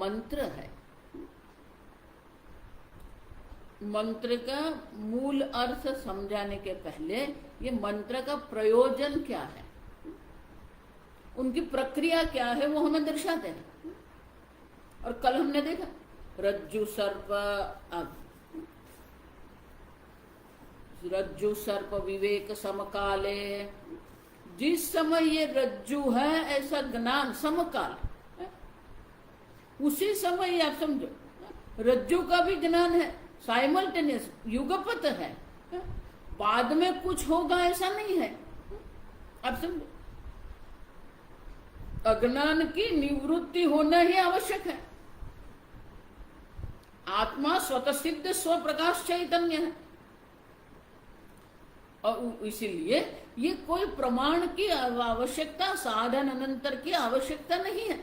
मंत्र है। मंत्र का मूल अर्थ समझाने के पहले ये मंत्र का प्रयोजन क्या है, उनकी प्रक्रिया क्या है, वो हमें दर्शाते हैं। और कल हमने देखा रज्जु सर्प, रज्जु सर्प विवेक समकाले, जिस समय ये रज्जु है ऐसा ज्ञान समकाल है? उसी समय ये आप समझो रज्जु का भी ज्ञान है, साइमल्टेनियस युगपत है, बाद में कुछ होगा ऐसा नहीं है। आप समझो अज्ञान की निवृत्ति होना ही आवश्यक है। आत्मा स्वतः सिद्ध स्व प्रकाश चैतन्य है और इसीलिए ये कोई प्रमाण की आवश्यकता, साधन अनंतर की आवश्यकता नहीं है।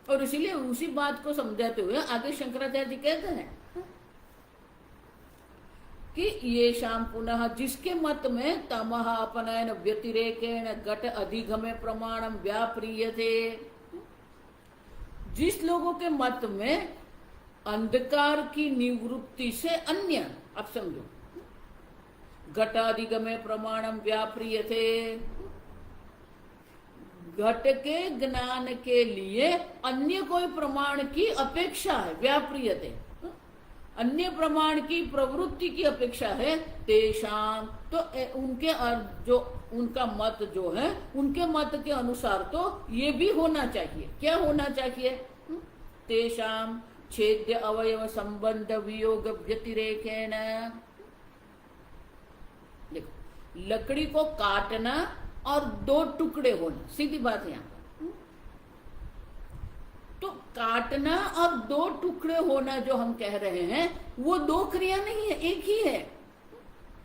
और इसीलिए उसी बात को समझाते हुए आगे शंकराचार्य जी कहते हैं कि ये शाम पुनः, जिसके मत में तमः अपनयन व्यतिरेकेण घट अधिगमे प्रमाणम व्याप्रियते, जिस लोगों के मत में अंधकार की निवृत्ति से अन्य, आप समझो घटाधिगमे प्रमाणम व्याप्रियते, घट के ज्ञान के लिए अन्य कोई प्रमाण की अपेक्षा है, व्याप्रियते अन्य प्रमाण की प्रवृत्ति की अपेक्षा है, तेषाम तो उनके जो उनका मत जो है उनके मत के अनुसार तो ये भी होना चाहिए। क्या होना चाहिए? तेषाम छेद्य अवयव संबंध वियोग व्यतिरेकेण, देखो लकड़ी को काटना और दो टुकड़े होना, सीधी बात है। यहाँ तो काटना और दो टुकड़े होना जो हम कह रहे हैं वो दो क्रिया नहीं है, एक ही है।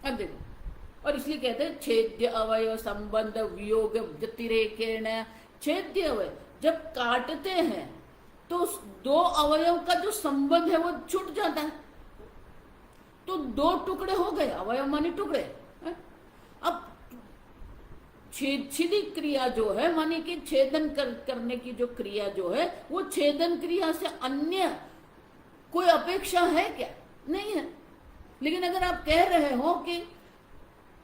अब देखो, और इसलिए कहते हैं छेद्य अवयव संबंध वियोग व्यतिरेकेण। छेद्य अवयव जब काटते हैं तो दो अवयव का जो संबंध है वो छूट जाता है, तो दो टुकड़े हो गए, अवयव माने टुकड़े। अब छेदी क्रिया जो है माने कि छेदन करने की जो क्रिया जो है वो छेदन क्रिया से अन्य कोई अपेक्षा है क्या? नहीं है। लेकिन अगर आप कह रहे हो कि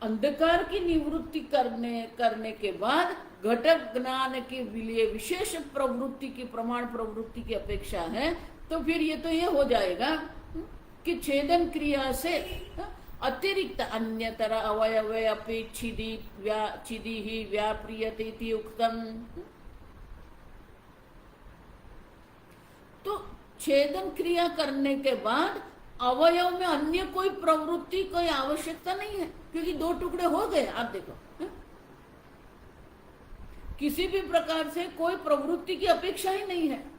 अंधकार की निवृत्ति करने के बाद घटक ज्ञान के लिए विशेष प्रवृत्ति की, प्रमाण प्रवृत्ति की अपेक्षा है, तो फिर ये तो ये हो जाएगा कि छेदन क्रिया से अतिरिक्त अन्यतर अवयवे अपि छिदी ही व्याप्रियते इति उक्तम। तो छेदन क्रिया करने के बाद अवयव में अन्य कोई प्रवृत्ति, कोई आवश्यकता नहीं है, क्योंकि दो टुकड़े हो गए। आप देखो किसी भी प्रकार से कोई प्रवृत्ति की अपेक्षा ही नहीं है।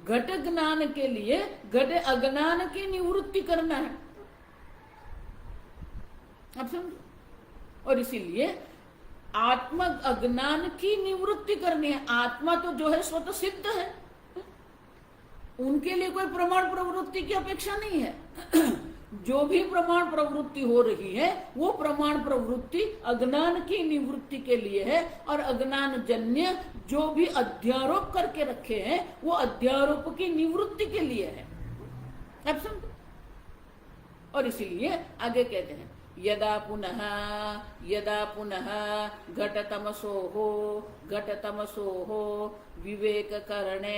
घट ज्ञान के लिए घट अज्ञान की निवृत्ति करना है, आप समझो। और इसीलिए आत्मा अज्ञान की निवृत्ति करनी है। आत्मा तो जो है स्वतः सिद्ध है, उनके लिए कोई प्रमाण प्रवृत्ति की अपेक्षा नहीं है। जो भी प्रमाण प्रवृत्ति हो रही है वो प्रमाण प्रवृत्ति अज्ञान की निवृत्ति के लिए है, और अज्ञान जन्य जो भी अध्यारोप करके रखे हैं वो अध्यारोप की निवृत्ति के लिए है, आप समझो। और इसीलिए आगे कहते हैं यदा पुनः घटतमसोः विवेक करणे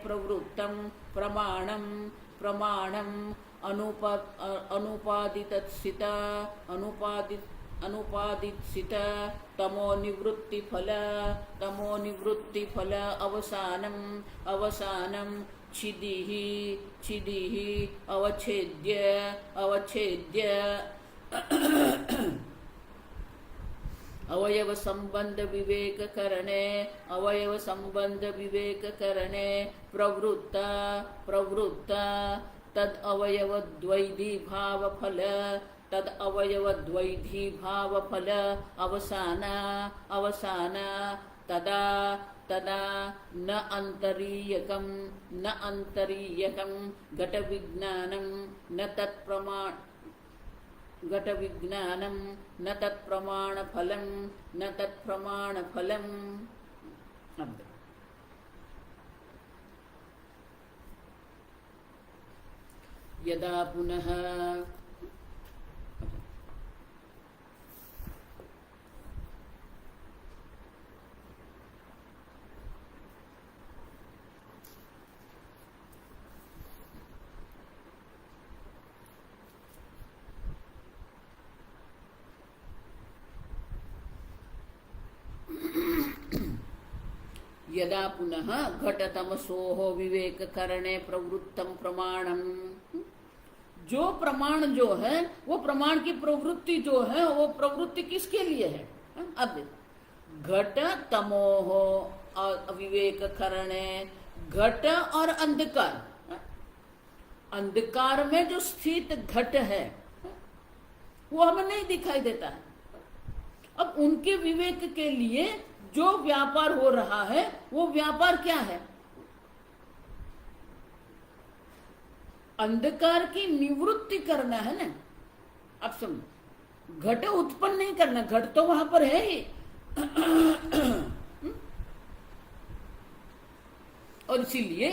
प्रवृत्तम प्रमाणम अनुपादित तमो निवृत्ति फल अवसानम छिदिः अवच्छेद्य अवयव संबंध विवेक करणे प्रवृत्ता तद अवयव द्वैधी भाव फल अवसान तदा न अंतरीयकम घट विज्ञानम न तत्प्रमाण फलम अब देखो, यदा पुनः यदा पुनः घटतमसोह विवेक करणे प्रवृत्तम प्रमाणम, जो प्रमाण जो है वो प्रमाण की प्रवृत्ति जो है वो प्रवृत्ति किसके लिए है? अब घट तमोह विवेक करणे, घट और अंधकार, अंधकार में जो स्थित घट है वो हमें नहीं दिखाई देता है। अब उनके विवेक के लिए जो व्यापार हो रहा है वो व्यापार क्या है? अंधकार की निवृत्ति करना है ना। अब समझो, घट उत्पन्न नहीं करना, घट तो वहां पर है ही और इसीलिए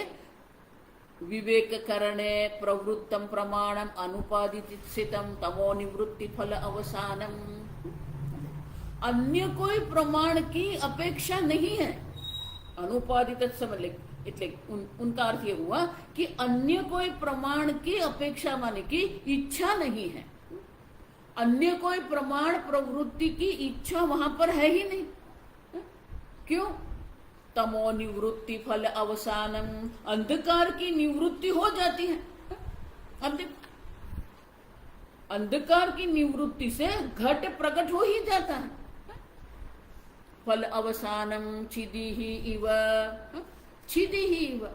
विवेक करणे प्रवृत्तम प्रमाणम अनुपादितम तमो निवृत्ति फल अवसानम, अन्य कोई प्रमाण की अपेक्षा नहीं है। अनुपादित समझ ले, એટલે उनका अर्थ ये हुआ कि अन्य कोई प्रमाण की अपेक्षा माने की इच्छा नहीं है। अन्य कोई प्रमाण प्रवृत्ति की इच्छा वहां पर है ही नहीं। क्यों? तमो निवृत्ति फल अवसानम, अंधकार की निवृत्ति हो जाती है। अब देखो, अंधकार की निवृत्ति से घट प्रकट हो ही जाता है। फल अवसानम छिदिहि इव, छिदिहि इव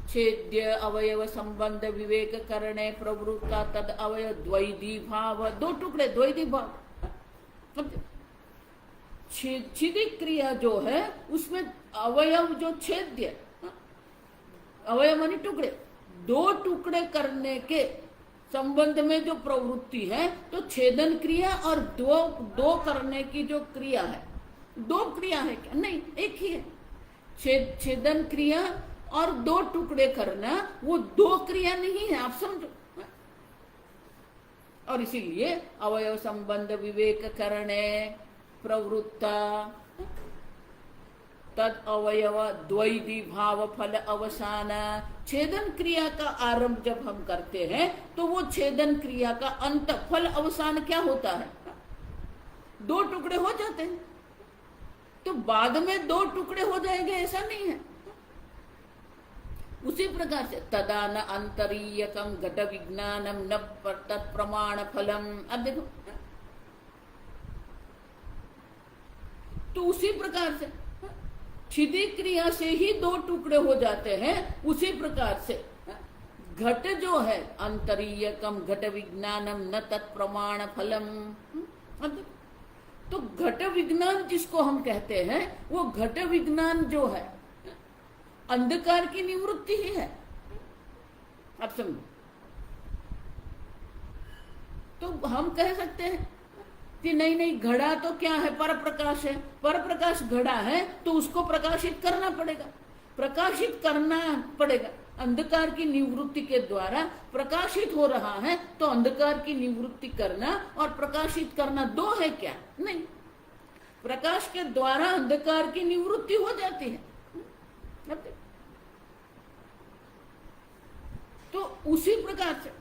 छेद्य अवयव संबंध विवेक करणे प्रवृत्ता तद अवयव द्वैधी भाव, दो टुकड़े द्वैधी भाव। छिदी क्रिया जो है उसमें अवयव जो छेद्य, अवयव मानी टुकड़े, दो टुकड़े करने के संबंध में जो प्रवृत्ति है तो छेदन क्रिया और दो करने की जो क्रिया है, दो क्रिया है क्या? नहीं, एक ही है। छेदन क्रिया और दो टुकड़े करना वो दो क्रिया नहीं है, आप समझो। और इसीलिए अवयव संबंध विवेक करणे प्रवृत्ता तद अवयव द्वैधी भाव फल अवसान, छेदन क्रिया का आरंभ जब हम करते हैं तो वो छेदन क्रिया का अंत फल अवसान क्या होता है? दो टुकड़े हो जाते हैं। तो बाद में दो टुकड़े हो जाएंगे ऐसा नहीं है। उसी प्रकार से तदा न अंतरीयकम घट विज्ञानम न तत्प्रमाण फलम। अब देखो, तो उसी प्रकार से छिदी क्रिया से ही दो टुकड़े हो जाते हैं। उसी प्रकार से घट जो है अंतरीयकम घट विज्ञानम न तत्प्रमाण फलम। तो घट विज्ञान जिसको हम कहते हैं वो घट विज्ञान जो है अंधकार की निवृत्ति ही है। आप समझो, तो हम कह सकते हैं कि नहीं, घड़ा तो क्या है? पर प्रकाश है। पर प्रकाश घड़ा है तो उसको प्रकाशित करना पड़ेगा, प्रकाशित करना पड़ेगा। अंधकार की निवृत्ति के द्वारा प्रकाशित हो रहा है तो अंधकार की निवृत्ति करना और प्रकाशित करना दो है क्या? नहीं, प्रकाश के द्वारा अंधकार की निवृत्ति हो जाती है। तो उसी प्रकार से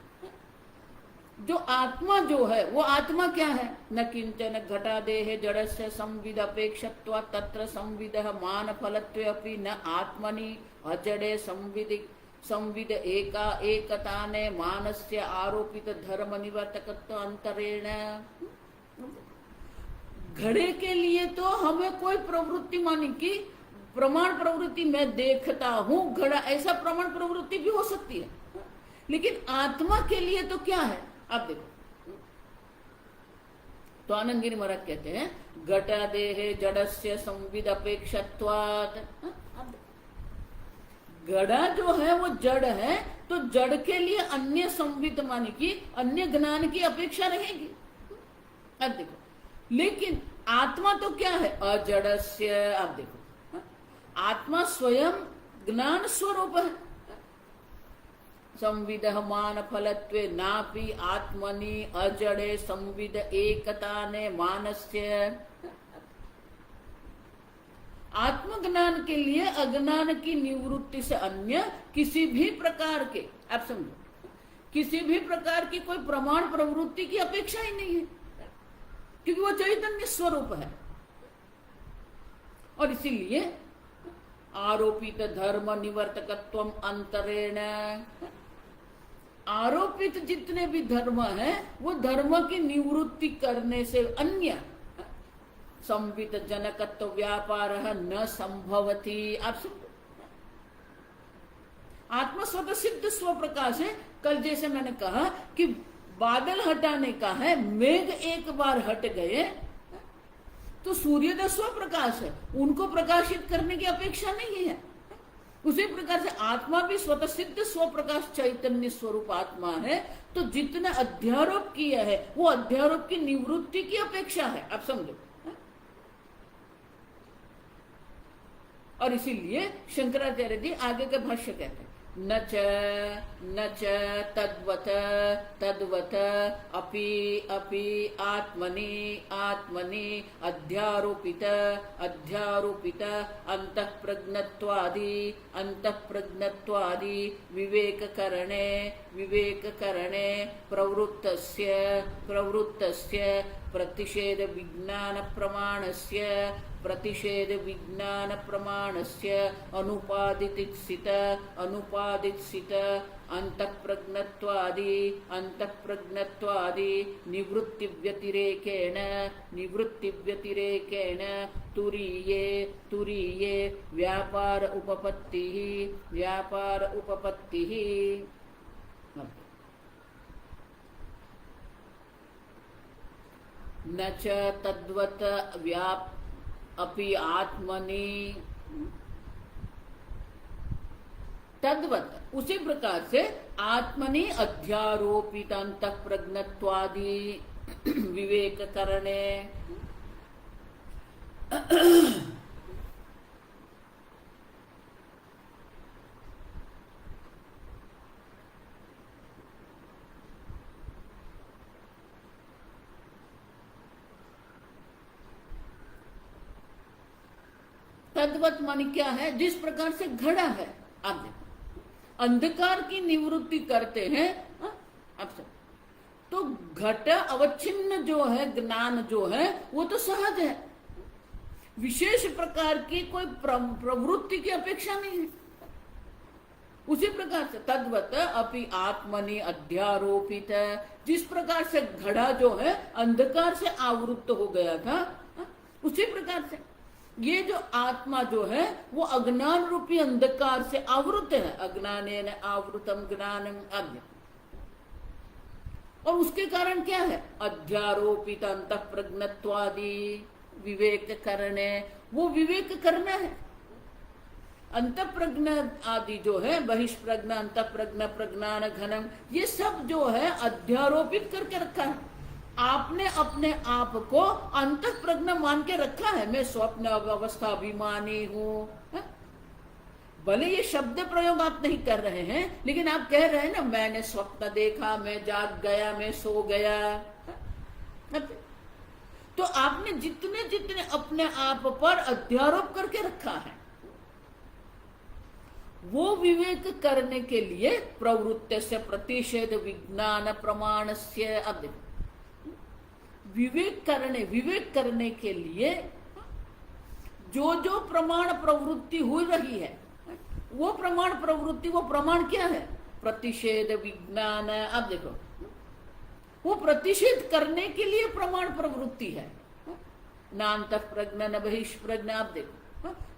जो आत्मा जो है वो आत्मा क्या है? न किंचन घटादेह जड़स्य संविद अपेक्षत्वा तत्र संविद मान फलत्वे अपि न आत्मनि अजड़े संविद एका एकताने मानस्य आरोपित धर्म निवर्तकत्व अंतरेण। घड़े के लिए तो हमें कोई प्रवृत्ति मानी कि प्रमाण प्रवृत्ति मैं देखता हूं घड़ा, ऐसा प्रमाण प्रवृत्ति भी हो सकती है। लेकिन आत्मा के लिए तो क्या है? आप देखो, तो आनंद गिरि महाराज कहते हैं घटादेहे जड़स्य संविद अपेक्षत्वात्। घड़ा जो है वो जड़ है तो जड़ के लिए अन्य संविद माने की अन्य ज्ञान की अपेक्षा रहेगी। अब देखो, लेकिन आत्मा तो क्या है? अजड़स्य। आप देखो, आत्मा स्वयं ज्ञान स्वरूप है। संविदः मान फलत्वे नापि आत्मनि अजड़े संविद एकता ने मानस्य। आत्मज्ञान के लिए अज्ञान की निवृत्ति से अन्य किसी भी प्रकार के, आप समझो, किसी भी प्रकार की कोई प्रमाण प्रवृत्ति की अपेक्षा ही नहीं है, क्योंकि वो चैतन्य स्वरूप है। और इसीलिए आरोपित धर्म निवर्तकत्व अंतरेण, आरोपित जितने भी धर्म है वो धर्म की निवृत्ति करने से अन्य संवित जनकत्व व्यापार न संभवती। आप समझो, आत्मा स्वतः सिद्ध स्व प्रकाश है। कल जैसे मैंने कहा कि बादल हटाने का है, मेघ एक बार हट गए तो सूर्योदय स्व प्रकाश है, उनको प्रकाशित करने की अपेक्षा नहीं है। उसी प्रकार से आत्मा भी स्वतः सिद्ध स्व प्रकाश चैतन्य स्वरूप आत्मा है, तो जितने अध्यारोप किया है वो अध्यारोप की निवृत्ति की अपेक्षा है। आप समझो। और इसीलिए शंकराचार्य जी आगे के भाष्य कहते हैं, न च तद्वत तद्वत अपि अपि आत्मनि आत्मनि अध्यारोपित अध्यारोपित अंतःप्रज्ञत्वादि अंतःप्रज्ञत्वादि विवेककरणे विवेककरणे प्रवृत्तस्य प्रवृत्तस्य प्रतिषेध विज्ञान प्रमाणस्य प्रतिषेध विज्ञान प्रमाणस्य अनुपादितसित अनुपादितसित अंतःप्रज्ञत्वादि अंतःप्रज्ञत्वादि निवृत्ति व्यतिरेकेण निवृत्ति व्यतिरेकेण तुरीये तुरीये व्यापार उपपत्तिः व्यापार उपपत्तिः। न च तद्वत व्याप अपि आत्मनि तद्वत, उसी प्रकार से आत्मनि अध्यारोपित अंतःप्रज्ञत्वादि विवेक करणे तद्वत मानी क्या है? जिस प्रकार से घड़ा है, आप देखो अंधकार की निवृत्ति करते हैं आप सब, तो घट अवच्छिन्न जो है ज्ञान जो है वो तो सहज है, विशेष प्रकार की कोई प्रवृत्ति की अपेक्षा नहीं है। उसी प्रकार से तद्वत अपि आत्मनि अध्यारोपित, जिस प्रकार से घड़ा जो है अंधकार से आवृत हो गया था, उसी प्रकार से ये जो आत्मा जो है वो अज्ञान रूपी अंधकार से आवृत है। अज्ञानेन आवृतम ज्ञानम अज्ञ, और उसके कारण क्या है? अध्यारोपित अंतःप्रज्ञत्वादि विवेक करने, वो विवेक करना है। अंतःप्रज्ञ आदि जो है बहिष्प्रज्ञ अंतःप्रज्ञ प्रज्ञान घनम, ये सब जो है अध्यारोपित करके रखा है। आपने अपने आप को अंतःप्रज्ञ मान के रखा है, मैं स्वप्न अवस्था अभिमानी हूं। भले ये शब्द प्रयोग आप नहीं कर रहे हैं, लेकिन आप कह रहे हैं ना, मैंने स्वप्न देखा, मैं जाग गया, मैं सो गया। तो आपने जितने जितने अपने आप पर अध्यारोप करके रखा है, वो विवेक करने के लिए प्रवृत्ति से प्रतिषेध विज्ञान प्रमाण से, अब विवेक करने के लिए जो जो प्रमाण प्रवृत्ति हो रही है, वो प्रमाण प्रवृत्ति, वो प्रमाण क्या है? प्रतिषेध विज्ञान। अब देखो, वो प्रतिषेध करने के लिए प्रमाण प्रवृत्ति है, ना अंतःप्रज्ञ न बहिष्प्रज्ञ। आप देखो,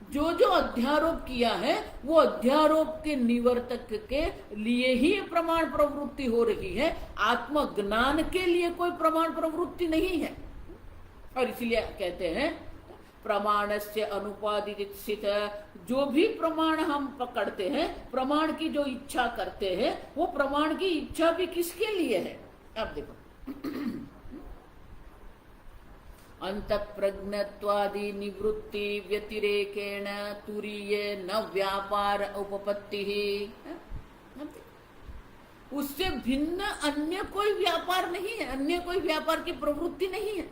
जो जो अध्यारोप किया है वो अध्यारोप के निवर्तक के लिए ही प्रमाण प्रवृत्ति हो रही है, आत्मज्ञान के लिए कोई प्रमाण प्रवृत्ति नहीं है। और इसलिए कहते हैं प्रमाण से अनुपादित स्थित, जो भी प्रमाण हम पकड़ते हैं, प्रमाण की जो इच्छा करते हैं, वो प्रमाण की इच्छा भी किसके लिए है? अब देखो, अंत प्रज्ञत्वादि निवृत्ति व्यतिरेकेण तुरीय न व्यापार उपपत्ति। उससे भिन्न अन्य कोई व्यापार नहीं है, अन्य कोई व्यापार की प्रवृत्ति नहीं है।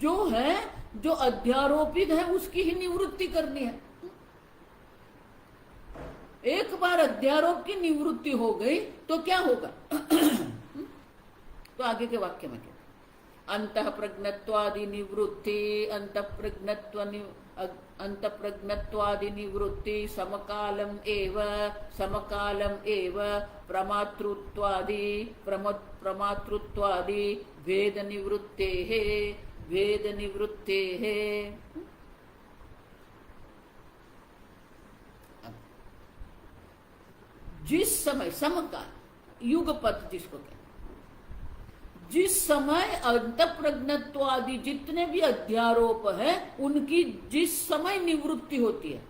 जो है, जो अध्यारोपित है, उसकी ही निवृत्ति करनी है। एक बार अध्यारोप की निवृत्ति हो गई तो क्या होगा? तो आगे के वाक्य में क्या? अंतः प्रज्ञत्वादि निवृत्ति, अंत प्रज्ञत्वादि निवृत्ति समकालम एव प्रमातृत्वादि भेद निवृत्ते है। जिस समय, समकाल, युगपत जिसको कहते, जिस समय अंत प्रज्ञत्वादि जितने भी अध्यारोप है उनकी जिस समय निवृत्ति होती है,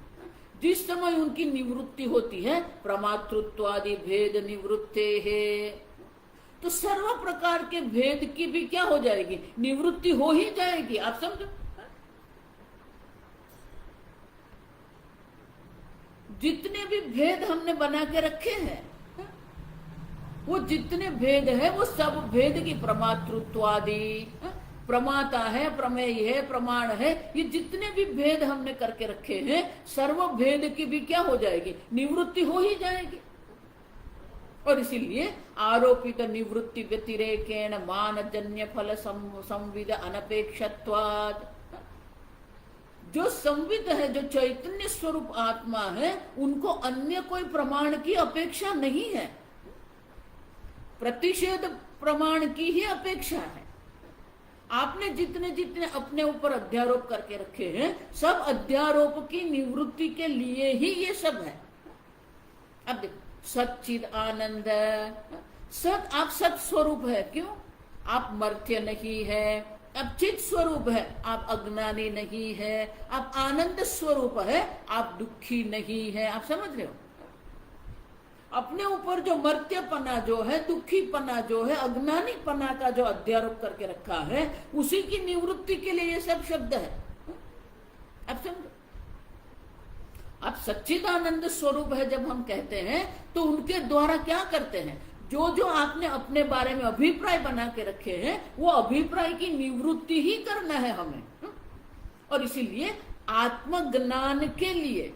जिस समय उनकी निवृत्ति होती है, प्रमातृत्वादि भेद निवृत्ते है, तो सर्व प्रकार के भेद की भी क्या हो जाएगी? निवृत्ति हो ही जाएगी। आप समझो, जितने भी भेद हमने बना के रखे हैं, वो जितने भेद है वो सब भेद की प्रमातृत्वादि, प्रमाता है, प्रमेय है, प्रमाण है, ये जितने भी भेद हमने करके रखे हैं, सर्व भेद की भी क्या हो जाएगी? निवृत्ति हो ही जाएगी। और इसीलिए आरोपित निवृत्ति व्यतिरेकेण मानजन्य फल संविद अनपेक्षत्वात्, जो संविद है, जो चैतन्य स्वरूप आत्मा है, उनको अन्य कोई प्रमाण की अपेक्षा नहीं है, प्रतिषेध प्रमाण की ही अपेक्षा है। आपने जितने जितने अपने ऊपर अध्यारोप करके रखे हैं, सब अध्यारोप की निवृत्ति के लिए ही ये सब है। अब देखो, सच्चिद आनंद, सत, आप सत स्वरूप है, क्यों? आप मर्त्य नहीं है। अब चित स्वरूप है, आप अज्ञानी नहीं है। आप आनंद स्वरूप है, आप दुखी नहीं है। आप समझ रहे हो? अपने ऊपर जो मर्त्यपना जो है, दुखीपना जो है, अज्ञानीपना का जो अध्यारोप करके रखा है, उसी की निवृत्ति के लिए ये सब शब्द है। अब समझो, आप सच्चिदानंद स्वरूप है जब हम कहते हैं, तो उनके द्वारा क्या करते हैं? जो जो आपने अपने बारे में अभिप्राय बना के रखे हैं, वो अभिप्राय की निवृत्ति ही करना है हमें। और इसीलिए आत्मज्ञान के लिए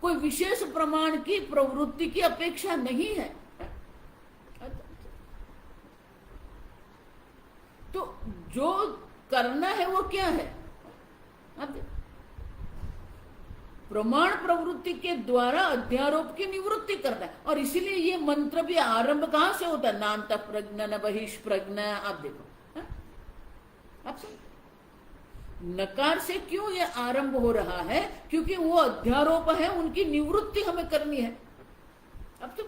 कोई विशेष प्रमाण की प्रवृत्ति की अपेक्षा नहीं है। तो जो करना है वो क्या है? प्रमाण प्रवृत्ति के द्वारा अध्यारोप की निवृत्ति करना है। और इसीलिए ये मंत्र भी आरंभ कहां से होता है? नान्त प्रज्ञ न बहिष्प्रज्ञ। आप देखो, आप समझ, नकार से क्यों ये आरंभ हो रहा है? क्योंकि वो अध्यारोप है, उनकी निवृत्ति हमें करनी है। अब तो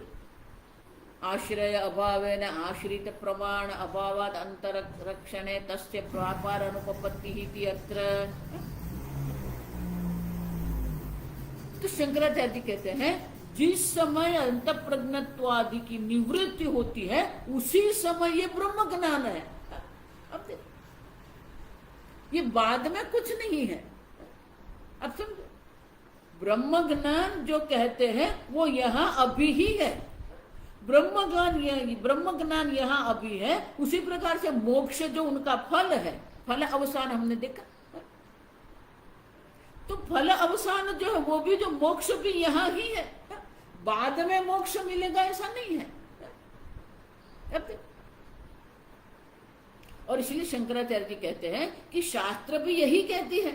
आश्रय अभावेन आश्रित प्रमाण अभावाद अंतरक्षणे तस्य व्यापार अनुपपत्ति इति अत्र। तो शंकराचार्य जी कहते हैं, जिस समय अंत प्रज्ञत्वादि की निवृत्ति होती है, उसी समय ये ब्रह्म ज्ञान है। अब देखो, ये बाद में कुछ नहीं है। अब समझो, ब्रह्म ज्ञान जो कहते हैं वो यहां अभी ही है। ब्रह्म ज्ञान यहां अभी है। उसी प्रकार से मोक्ष जो उनका फल है, फल अवसान हमने देखा, तो फल अवसान जो है वो भी, जो मोक्ष भी यहां ही है। बाद में मोक्ष मिलेगा ऐसा नहीं है। और इसलिए शंकराचार्य जी कहते हैं कि शास्त्र भी यही कहती है,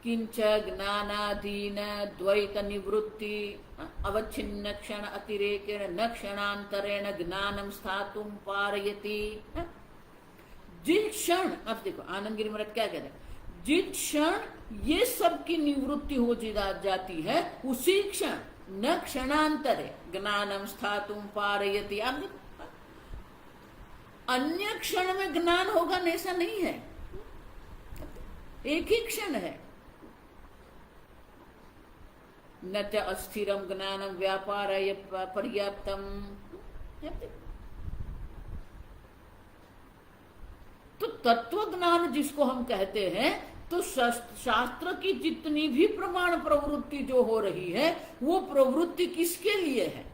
किंच ज्ञानाधीन द्वैत निवृत्ति अवच्छिन्न क्षण अतिरेकेण न क्षणांतरेण ज्ञानम स्थातुम पारयति। जिस क्षण, अब देखो आनंद गिरि महाराज क्या कहते हैं, जिस क्षण ये सब की निवृत्ति हो जाती है, उसी क्षण न क्षणांतरे ज्ञानम स्थातुम पारयति। आप देखो, अन्य क्षण में ज्ञान होगा ऐसा नहीं है, एक ही क्षण है। न च अस्थिरम ज्ञानम व्यापाराय पर्याप्तम। तो तत्व ज्ञान जिसको हम कहते हैं, तो शास्त्र की जितनी भी प्रमाण प्रवृत्ति जो हो रही है, वो प्रवृत्ति किसके लिए है?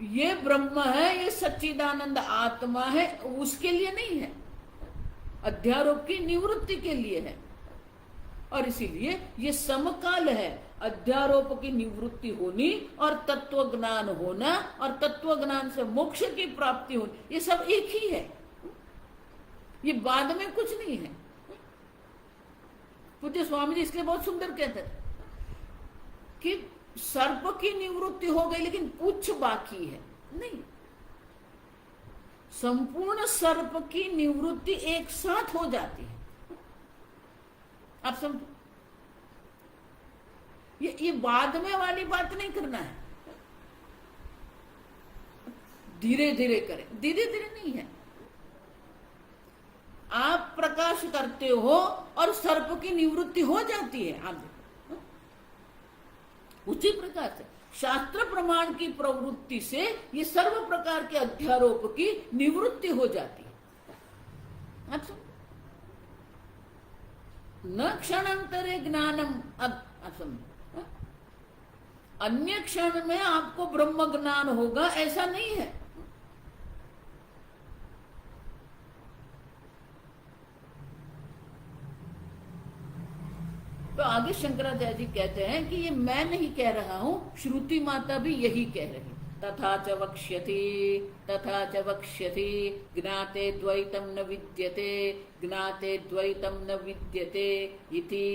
ये ब्रह्म है, ये सच्चिदानंद आत्मा है, उसके लिए नहीं है, अध्यारोप की निवृत्ति के लिए है। और इसीलिए ये समकाल है, अध्यारोप की निवृत्ति होनी और तत्व ज्ञान होना और तत्व ज्ञान से मोक्ष की प्राप्ति होनी, ये सब एक ही है, ये बाद में कुछ नहीं है। पूज्य स्वामी जी इसलिए बहुत सुंदर कहते हैं कि सर्प की निवृत्ति हो गई लेकिन कुछ बाकी है नहीं, संपूर्ण सर्प की निवृत्ति एक साथ हो जाती है। आप समझो, ये बाद में वाली बात नहीं करना है, धीरे धीरे करें, धीरे धीरे नहीं है। आप प्रकाश करते हो और सर्प की निवृत्ति हो जाती है, आप देखो। उसी प्रकार से शास्त्र प्रमाण की प्रवृत्ति से ये सर्व प्रकार के अध्यारोप की निवृत्ति हो जाती है। आप समझो, न क्षणांतरे ज्ञानम, आप समझो, अन्य क्षण में आपको ब्रह्म ज्ञान होगा ऐसा नहीं है। तो आगे शंकराचार्य जी कहते हैं कि ये मैं नहीं कह रहा हूं, श्रुति माता भी यही कह रही। तथा च वक्ष्यति ज्ञाते द्वैतम न विद्यते, ज्ञाते द्वैतम न विद्यते इति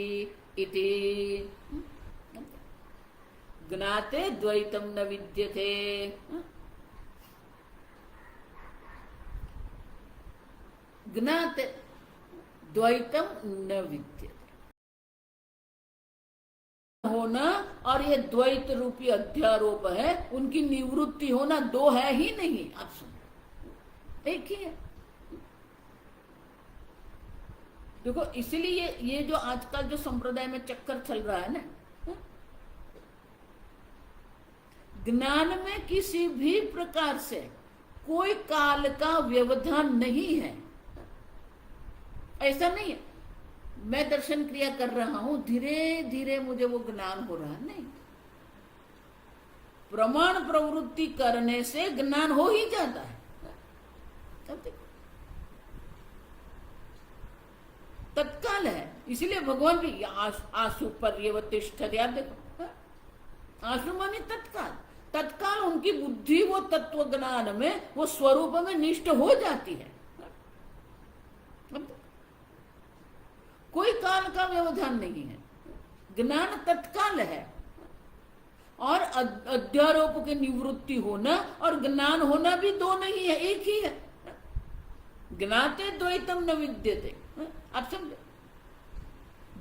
ज्ञाते द्वैतम न विद्यते। ज्ञाते द्वैतम न विद्यते होना और ये द्वैत रूपी अध्यारोप है, उनकी निवृत्ति होना दो है ही नहीं। आप सुनो, एक ही है। देखो, इसलिए ये जो आजकल जो संप्रदाय में चक्कर चल रहा है ना, ज्ञान में किसी भी प्रकार से कोई काल का व्यवधान नहीं है। ऐसा नहीं है मैं दर्शन क्रिया कर रहा हूं, धीरे धीरे मुझे वो ज्ञान हो रहा है, नहीं। प्रमाण प्रवृत्ति करने से ज्ञान हो ही जाता है। तत्काल है। इसलिए भगवान भी आशु पर्यवतिष्ठत, याद देखो, आशु माने तत्काल। तत्काल उनकी बुद्धि वो तत्व ज्ञान में, वो स्वरूप में निष्ठ हो जाती है। कोई काल का व्यवधान नहीं है, ज्ञान तत्काल है। और अध्यारोप की निवृत्ति होना और ज्ञान होना भी दो नहीं है, एक ही है। ज्ञाते द्वैतम न विद्यते। आप समझे,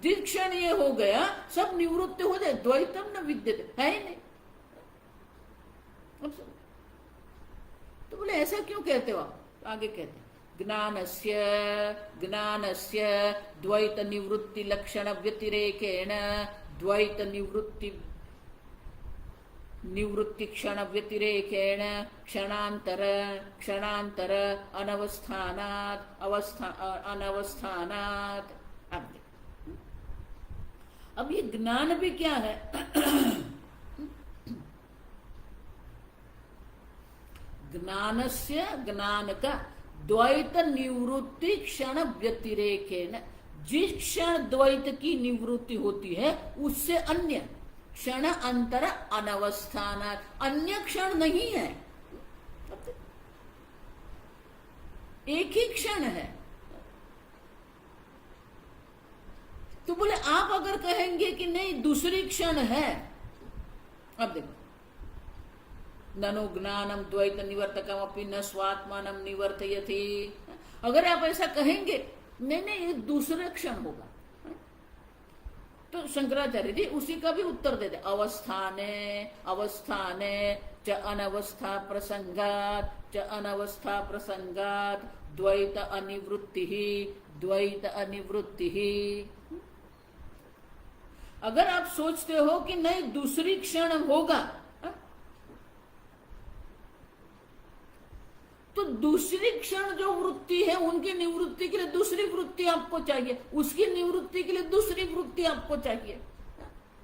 जिस क्षण ये हो गया सब निवृत्ति हो जाए, द्वैतम न विद्यते है ही नहीं। तो बोले ऐसा क्यों कहते हो आप? आगे कहते ज्ञानस्य द्वैत निवृत्ति लक्षण व्यतिरेकेण द्वैत निवृत्ति क्षण व्यतिरेकेण क्षणांतर अनवस्थानात् अनवस्थानात्। अब ये ज्ञान भी क्या है? ज्ञानस्य, ज्ञान का द्वैत निवृत्ति क्षण व्यतिरेकेण, जिस क्षण द्वैत की निवृत्ति होती है उससे अन्य क्षण अंतर अनवस्थान, अन्य क्षण नहीं है, एक ही क्षण है। तो बोले आप अगर कहेंगे कि नहीं दूसरी क्षण है, अब देखो, ननु ज्ञानम द्वैत निवर्तकम अपि न स्वात्मानम निवर्तयति। अगर आप ऐसा कहेंगे नहीं नहीं ये दूसरा क्षण होगा, तो शंकराचार्य जी उसी का भी उत्तर देते, अवस्थाने च अनवस्था प्रसंगात द्वैत अनिवृत्ति ही। अगर आप सोचते हो कि नहीं दूसरी क्षण होगा, तो दूसरी क्षण जो वृत्ति है उनकी निवृत्ति के लिए दूसरी वृत्ति आपको चाहिए, उसकी निवृत्ति के लिए दूसरी वृत्ति आपको चाहिए।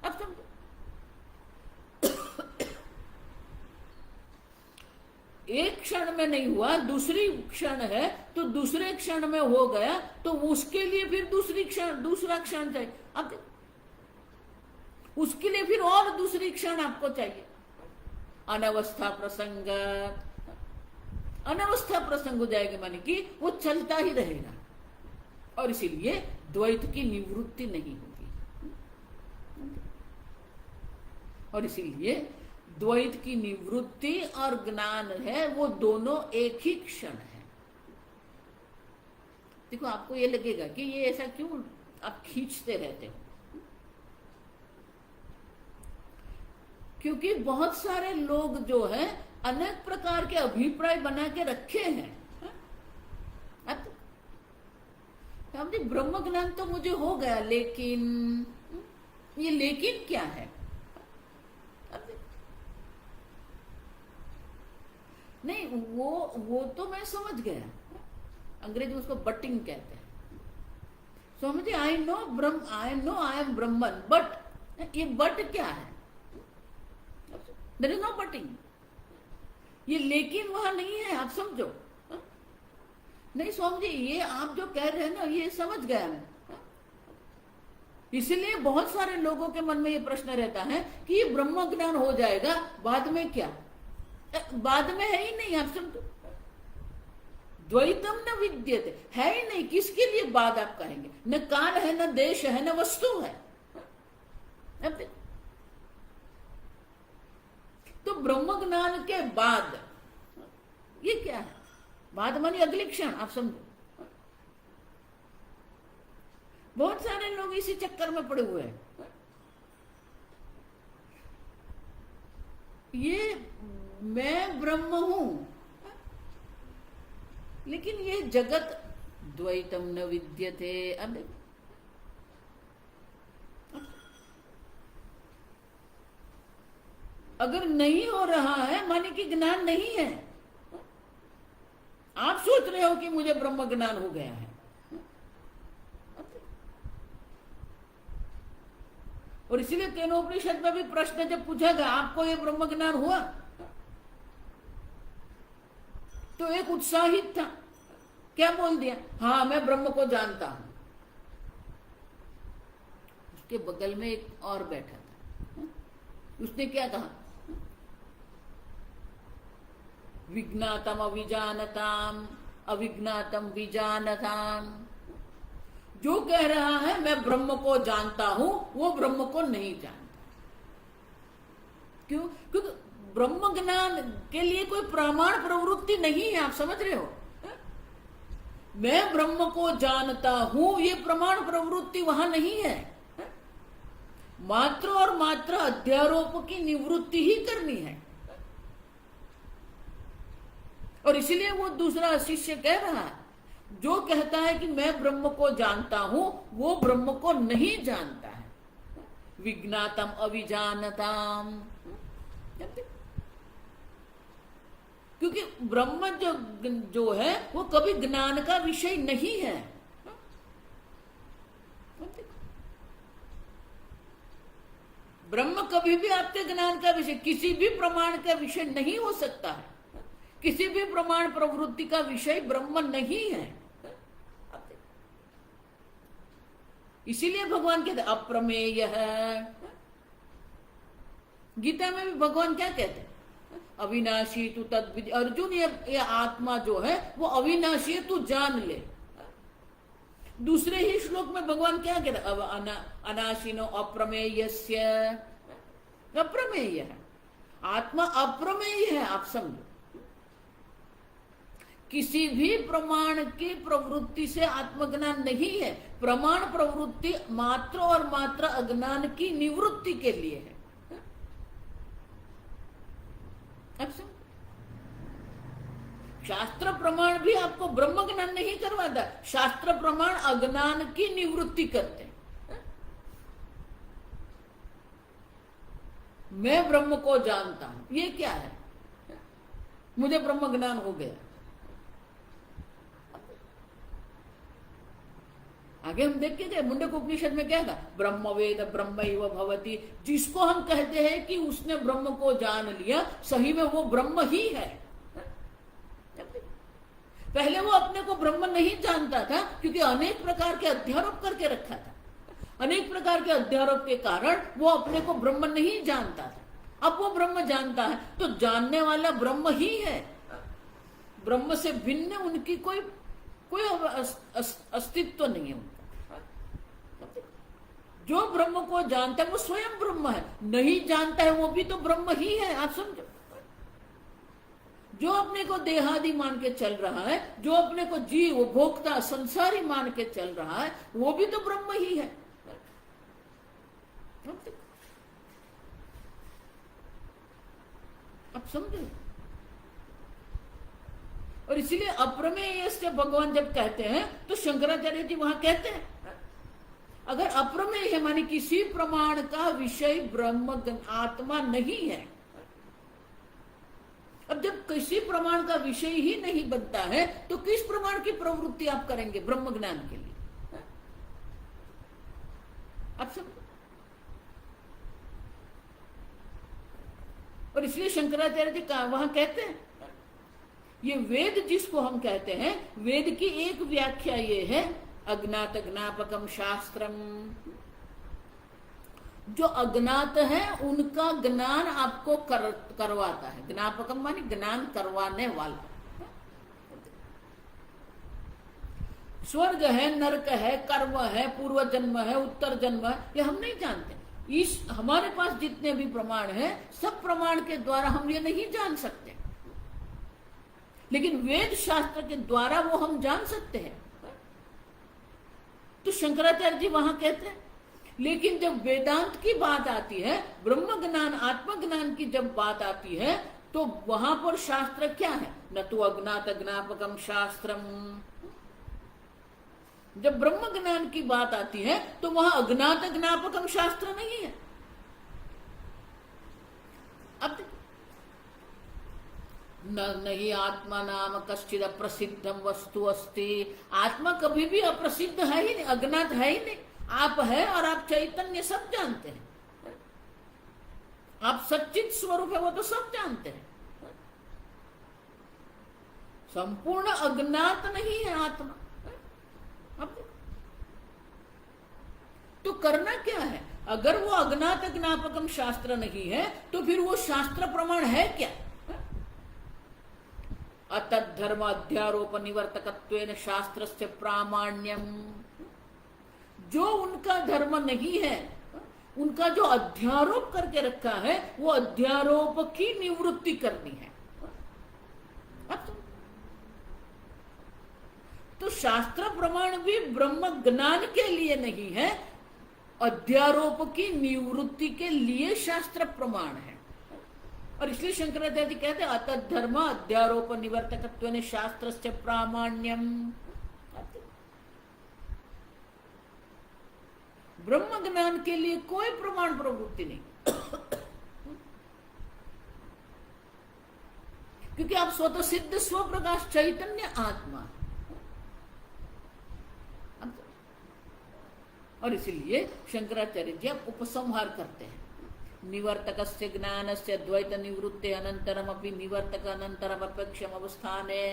अब समझो, एक क्षण में नहीं हुआ, दूसरी क्षण है तो दूसरे क्षण में हो गया, तो उसके लिए फिर दूसरा क्षण चाहिए। अब उसके लिए फिर और दूसरी क्षण आपको चाहिए। अनवस्था प्रसंग, अनवस्था प्रसंग हो जाएगी, माने कि वो चलता ही रहेगा, और इसीलिए द्वैत की निवृत्ति नहीं होगी। और इसीलिए द्वैत की निवृत्ति और ज्ञान है वो दोनों एक ही क्षण है। देखो, आपको ये लगेगा कि ये ऐसा क्यों आप खींचते रहते हो, क्योंकि बहुत सारे लोग जो है अनेक प्रकार के अभिप्राय बना के रखे हैं। अब ब्रह्म ज्ञान तो मुझे हो गया, लेकिन ये लेकिन क्या है? नहीं, वो तो मैं समझ गया, अंग्रेजी में उसको बटिंग कहते हैं। समझे, I know I am Brahman, but ये बट क्या है? देयर इज नो बटिंग, ये लेकिन वहां नहीं है, आप समझो। नहीं स्वामी जी, ये आप जो कह रहे हैं ना, ये समझ गया मैं। इसलिए बहुत सारे लोगों के मन में ये प्रश्न रहता है कि ये ब्रह्म ज्ञान हो जाएगा, बाद में क्या? बाद में है ही नहीं, आप समझो। द्वैतम न विद्यते, है ही नहीं, किसके लिए बाद आप कहेंगे? न काल है, न देश है, न वस्तु है। तो ब्रह्म ज्ञान के बाद ये क्या है? बाद मानी अगली क्षण, आप समझो। बहुत सारे लोग इसी चक्कर में पड़े हुए हैं। ये मैं ब्रह्म हूं, लेकिन ये जगत द्वैतम न विद्यते। अब अगर नहीं हो रहा है, माने कि ज्ञान नहीं है। आप सोच रहे हो कि मुझे ब्रह्म ज्ञान हो गया है, और इसीलिए केनोपनिषद में भी प्रश्न जब पूछा गया आपको ये ब्रह्म ज्ञान हुआ, तो एक उत्साहित था, क्या बोल दिया? हाँ, मैं ब्रह्म को जानता हूं। उसके बगल में एक और बैठा था, उसने क्या कहा? विज्ञातम अविजानताम, अविज्ञातम विजानताम। जो कह रहा है मैं ब्रह्म को जानता हूं, वो ब्रह्म को नहीं जानता। क्यों? क्योंकि ब्रह्म ज्ञान के लिए कोई प्रमाण प्रवृत्ति नहीं है, आप समझ रहे हो? मैं ब्रह्म को जानता हूं, ये प्रमाण प्रवृत्ति वहां नहीं है। मात्र और मात्र अध्यारोप की निवृत्ति ही करनी है। और इसलिए वो दूसरा शिष्य कह रहा है, जो कहता है कि मैं ब्रह्म को जानता हूं, वो ब्रह्म को नहीं जानता है। विज्ञातम अविजानताम, क्योंकि ब्रह्म जो है वो कभी ज्ञान का विषय नहीं है। ब्रह्म कभी भी आपके ज्ञान का विषय, किसी भी प्रमाण का विषय नहीं हो सकता है। किसी भी प्रमाण प्रवृत्ति का विषय ब्रह्म नहीं है। इसीलिए भगवान कहते अप्रमेय है। गीता में भी भगवान क्या कहते हैं? अविनाशी तू तद्विद। अर्जुन, ये आत्मा जो है वो अविनाशी है, तू जान ले। दूसरे ही श्लोक में भगवान क्या कहते हैं? अनाशिनो अप्रमेयस्य। अप्रमेय है, आत्मा अप्रमेय है, आप समझो। किसी भी प्रमाण की प्रवृत्ति से आत्मज्ञान नहीं है। प्रमाण प्रवृत्ति मात्र और मात्र अज्ञान की निवृत्ति के लिए है। अब समझो, शास्त्र प्रमाण भी आपको ब्रह्म ज्ञान नहीं करवाता, शास्त्र प्रमाण अज्ञान की निवृत्ति करते हैं। मैं ब्रह्म को जानता हूं, ये क्या है? मुझे ब्रह्म ज्ञान हो गया। आगे हम देख के गए मुंडक उपनिषद में क्या था, ब्रह्म वेद ब्रह्मैव भवति। जिसको हम कहते हैं कि उसने ब्रह्म को जान लिया, सही में वो ब्रह्म ही है। पहले वो अपने को ब्रह्म नहीं जानता था, क्योंकि अनेक प्रकार के अध्यारोप करके रखा था। अनेक प्रकार के अध्यारोप के कारण वो अपने को ब्रह्म नहीं जानता था। अब वो ब्रह्म जानता है, तो जानने वाला ब्रह्म ही है। ब्रह्म से भिन्न उनकी कोई अस्तित्व नहीं है उनका। जो ब्रह्म को जानता है वो स्वयं ब्रह्म है, नहीं जानता है वो भी तो ब्रह्म ही है। आप समझो, जो अपने को देहादि मान के चल रहा है, जो अपने को जीव भोक्ता संसारी मान के चल रहा है, वो भी तो ब्रह्म ही है। आप समझे? और इसीलिए अप्रमेय से भगवान जब कहते हैं तो शंकराचार्य जी वहां कहते हैं, अगर अप्रमेय है माने किसी प्रमाण का विषय ब्रह्म आत्मा नहीं है। अब जब किसी प्रमाण का विषय ही नहीं बनता है तो किस प्रमाण की प्रवृत्ति आप करेंगे ब्रह्म ज्ञान के लिए? आप सब। और इसलिए शंकराचार्य जी वहां कहते हैं, ये वेद जिसको हम कहते हैं, वेद की एक व्याख्या ये है, अज्ञात ज्ञापकम शास्त्रम। जो अज्ञात है उनका ज्ञान आपको करवाता है। ज्ञापकम माने ज्ञान करवाने वाला। स्वर्ग है, नरक है, कर्म है, पूर्व जन्म है, उत्तर जन्म है, ये हम नहीं जानते। इस हमारे पास जितने भी प्रमाण हैं, सब प्रमाण के द्वारा हम ये नहीं जान सकते, लेकिन वेद शास्त्र के द्वारा वो हम जान सकते हैं। तो शंकराचार्य जी वहां कहते हैं, लेकिन जब वेदांत की बात आती है, ब्रह्म ज्ञान आत्मज्ञान की जब बात आती है, तो वहां पर शास्त्र क्या है? न तो अज्ञात ज्ञापकम शास्त्रम। जब ब्रह्म ज्ञान की बात आती है तो वहां अज्ञात ज्ञापकम शास्त्र नहीं है। अब नहीं आत्मा नाम कश्चिद अप्रसिद्धम वस्तु अस्ति। आत्मा कभी भी अप्रसिद्ध है ही नहीं, अज्ञात है ही नहीं। आप है और आप चैतन्य सब जानते हैं। आप सच्चित स्वरूप है वो तो सब जानते हैं। संपूर्ण अज्ञात नहीं है आत्मा। तो करना क्या है? अगर वो अज्ञात ज्ञापकम शास्त्र नहीं है तो फिर वो शास्त्र प्रमाण है क्या? अतद्धर्म अध्यारोप निवर्तकत्वेन शास्त्रस्य प्रामाण्यम। जो उनका धर्म नहीं है, उनका जो अध्यारोप करके रखा है, वो अध्यारोप की निवृत्ति करनी है। तो शास्त्र प्रमाण भी ब्रह्म ज्ञान के लिए नहीं है, अध्यारोप की निवृत्ति के लिए शास्त्र प्रमाण है। और इसलिए शंकराचार्य जी कहते हैं, अतः धर्म अध्यारोप निवर्तकत्वेन शास्त्रस्य प्रामाण्यम। ब्रह्म ज्ञान के लिए कोई प्रमाण प्रवृत्ति नहीं, क्योंकि आप स्वतः सिद्ध स्वप्रकाश चैतन्य आत्मा। और इसलिए शंकराचार्य जी अब उपसंहार करते हैं, निवर्तकस्य ज्ञानस्य द्वैत निवृत्ते अनंतरम अपि निवर्तक अनंतरम अपेक्षम अवस्थाने।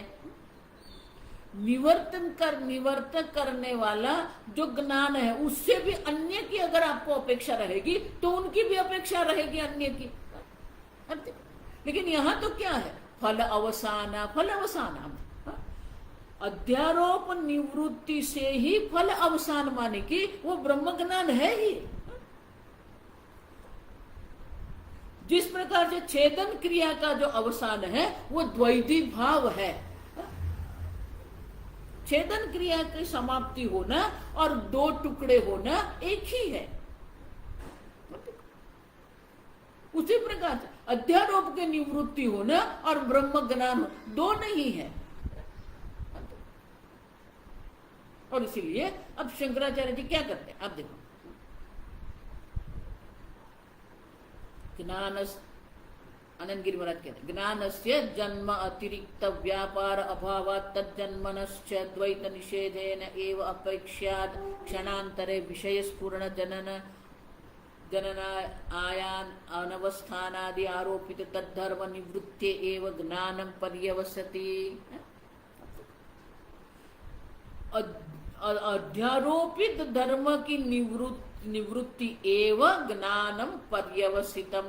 निवर्तक करने वाला जो ज्ञान है, उससे भी अन्य की अगर आपको अपेक्षा रहेगी तो उनकी भी अपेक्षा रहेगी अन्य की। लेकिन यहां तो क्या है? फल अवसान। अध्यारोप निवृत्ति से ही फल अवसान माने कि वो ब्रह्म ज्ञान है ही। जिस प्रकार से छेदन क्रिया का जो अवसान है वो द्वैधी भाव है। छेदन क्रिया की समाप्ति होना और दो टुकड़े होना एक ही है। उसी प्रकार से अध्यारोप की निवृत्ति होना और ब्रह्म ज्ञान दो नहीं है। और इसीलिए अब शंकराचार्य जी क्या करते हैं? अब देखो, आनंद गिरी महाराज कहते हैं ज्ञानस्य जन्म अतिरिक्त व्यापार अभावात् तज्जन्मनश्च द्वैत निषेधेन एव अपेक्ष्यात् क्षणान्तरे विषय स्फुरण जनन आयान अनवस्थानादि आरोपित तद्धर्म निवृत्ति एव ज्ञानम पर्यवसति। अध्यारोपित धर्म की निवृत्ति एव ज्ञानम पर्यवसितम,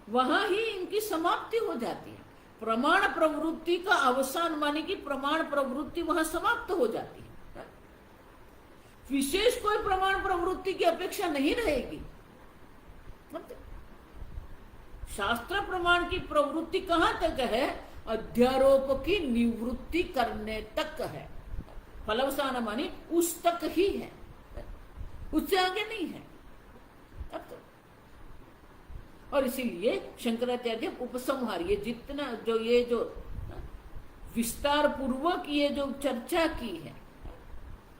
वहां ही इनकी समाप्ति हो जाती है। प्रमाण प्रवृत्ति का अवसान माने कि प्रमाण प्रवृत्ति वहां समाप्त हो जाती है। विशेष कोई प्रमाण प्रवृत्ति की अपेक्षा नहीं रहेगी। शास्त्र प्रमाण की प्रवृत्ति कहां तक है? अध्यारोप की निवृत्ति करने तक है। फलवसान माने उस तक ही है, उससे आगे नहीं है। अब तो और इसीलिए शंकराचार्य उपसंहार, ये जितना जो विस्तार पूर्वक ये जो चर्चा की है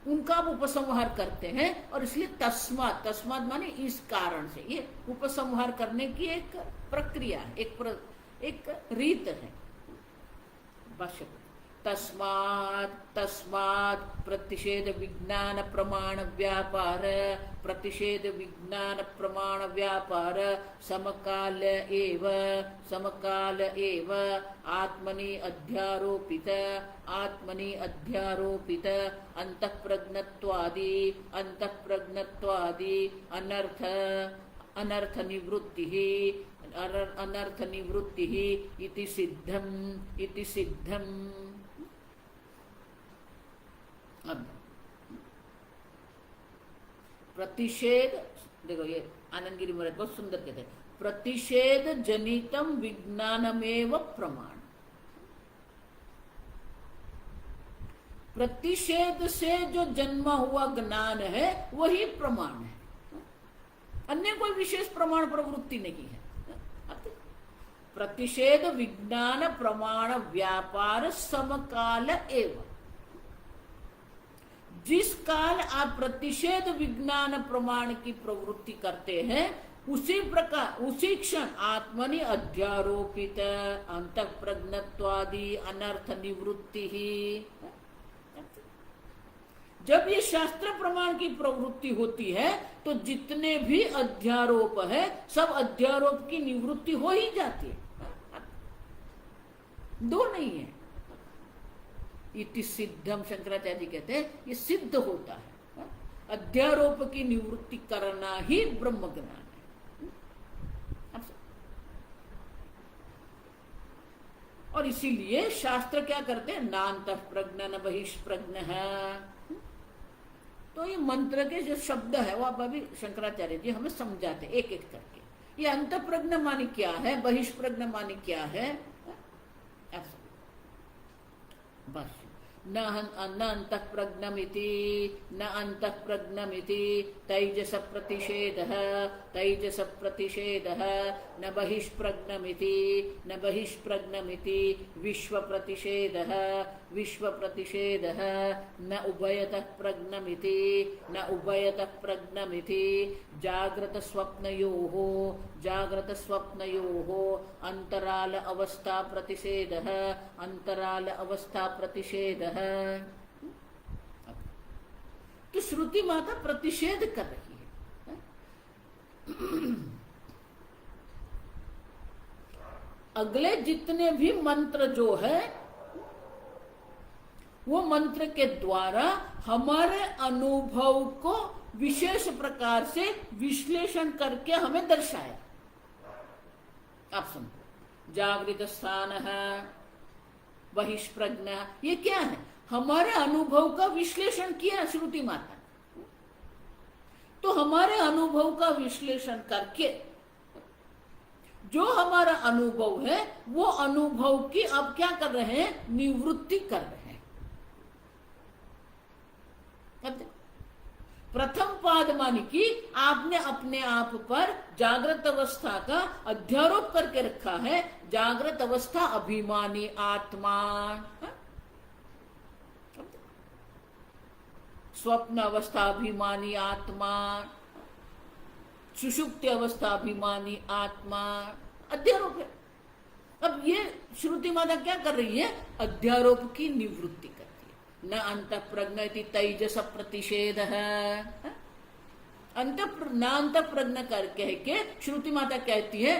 उनका आप उपसंहार करते हैं। और इसलिए तस्मात् माने इस कारण से, ये उपसंहार करने की एक प्रक्रिया है, एक रीत है। तस्मात् प्रतिषेध विज्ञान प्रमाण व्यापार, प्रतिषेध विज्ञान प्रमाण व्यापार समकाल एव आत्मनि अध्यारोपित अंतःप्रज्ञत्वादि अनर्थ निवृत्ति इति सिद्धम। अब प्रतिषेध देखो, ये आनंद गिरी महाराज बहुत सुंदर कहते हैं, प्रतिषेध जनितम विज्ञानमेव प्रमाण। प्रतिषेध से जो जन्मा हुआ ज्ञान है वही प्रमाण है, अन्य कोई विशेष प्रमाण प्रवृत्ति नहीं है। प्रतिषेध विज्ञान प्रमाण व्यापार समकाल एवं, जिस काल आप प्रतिषेध विज्ञान प्रमाण की प्रवृत्ति करते हैं उसी प्रकार उसी क्षण आत्मनि अध्यारोपित अंतःप्रज्ञत्वादि अनर्थ निवृत्ति ही। जब ये शास्त्र प्रमाण की प्रवृत्ति होती है तो जितने भी अध्यारोप है सब अध्यारोप की निवृत्ति हो ही जाती है, दो नहीं है। इति सिद्धम, शंकराचार्य जी कहते हैं ये सिद्ध होता है। अध्यारोप की निवृत्ति करना ही ब्रह्म ज्ञान है। और इसीलिए शास्त्र क्या करते हैं, नान्तः प्रज्ञ न बहिष्प्रज्ञ है। तो ये मंत्र के जो शब्द है वो आप अभी शंकराचार्य जी हमें समझाते एक एक करके। ये अंतःप्रज्ञ माने क्या है, बहिष्प्रज्ञ माने क्या है, बस। न अंतःप्रज्ञमिति न अंतःप्रज्ञमिति तैजस प्रतिषेधः न बहिष्प्रज्ञमिति न बहिष्प्रज्ञमिति विश्व प्रतिषेधः न उभयतः प्रज्ञमिति जाग्रत स्वप्नयोः अंतराल अवस्था प्रतिषेधः। तो श्रुति माता प्रतिषेध कर रही है। अगले जितने भी मंत्र जो है वो मंत्र के द्वारा हमारे अनुभव को विशेष प्रकार से विश्लेषण करके हमें दर्शाया। आप सुनो, जागृत स्थान है, बहिष्प्रज्ञा, ये क्या है? हमारे अनुभव का विश्लेषण किया श्रुति माता। तो हमारे अनुभव का विश्लेषण करके जो हमारा अनुभव है वो अनुभव की अब क्या कर रहे हैं, निवृत्ति कर रहे हैं। प्रथम पाद मानी कि आपने अपने आप पर जागृत अवस्था का अध्यारोप करके रखा है। जागृत अवस्था अभिमानी आत्मा, स्वप्न अवस्था अभिमानी आत्मा, सुषुप्ति अवस्था अभिमानी आत्मा, अध्यारोप है। अब ये श्रुति माता क्या कर रही है? अध्यारोप की निवृत्ति करती है। न अंत प्रज्ञ तेजस प्रतिषेध है, न अंत प्रज्ञ करके के श्रुति माता कहती है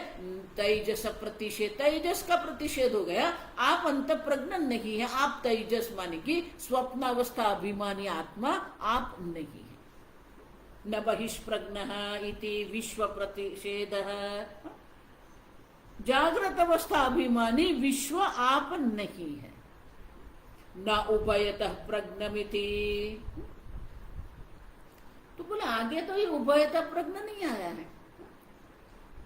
तेजस प्रतिषेध, तेजस का प्रतिषेध हो गया, आप अंत प्रज्ञ नहीं है, आप तेजस माने की स्वप्न अवस्था अभिमानी आत्मा आप नहीं है। न बहिष्प्रज्ञ इति विश्व प्रतिषेध, जागृत अवस्था अभिमानी विश्व आप नहीं है। न उभयतः प्रज्ञमिति, तो बोले आगे तो ये उभयतः प्रज्ञ नहीं आया है,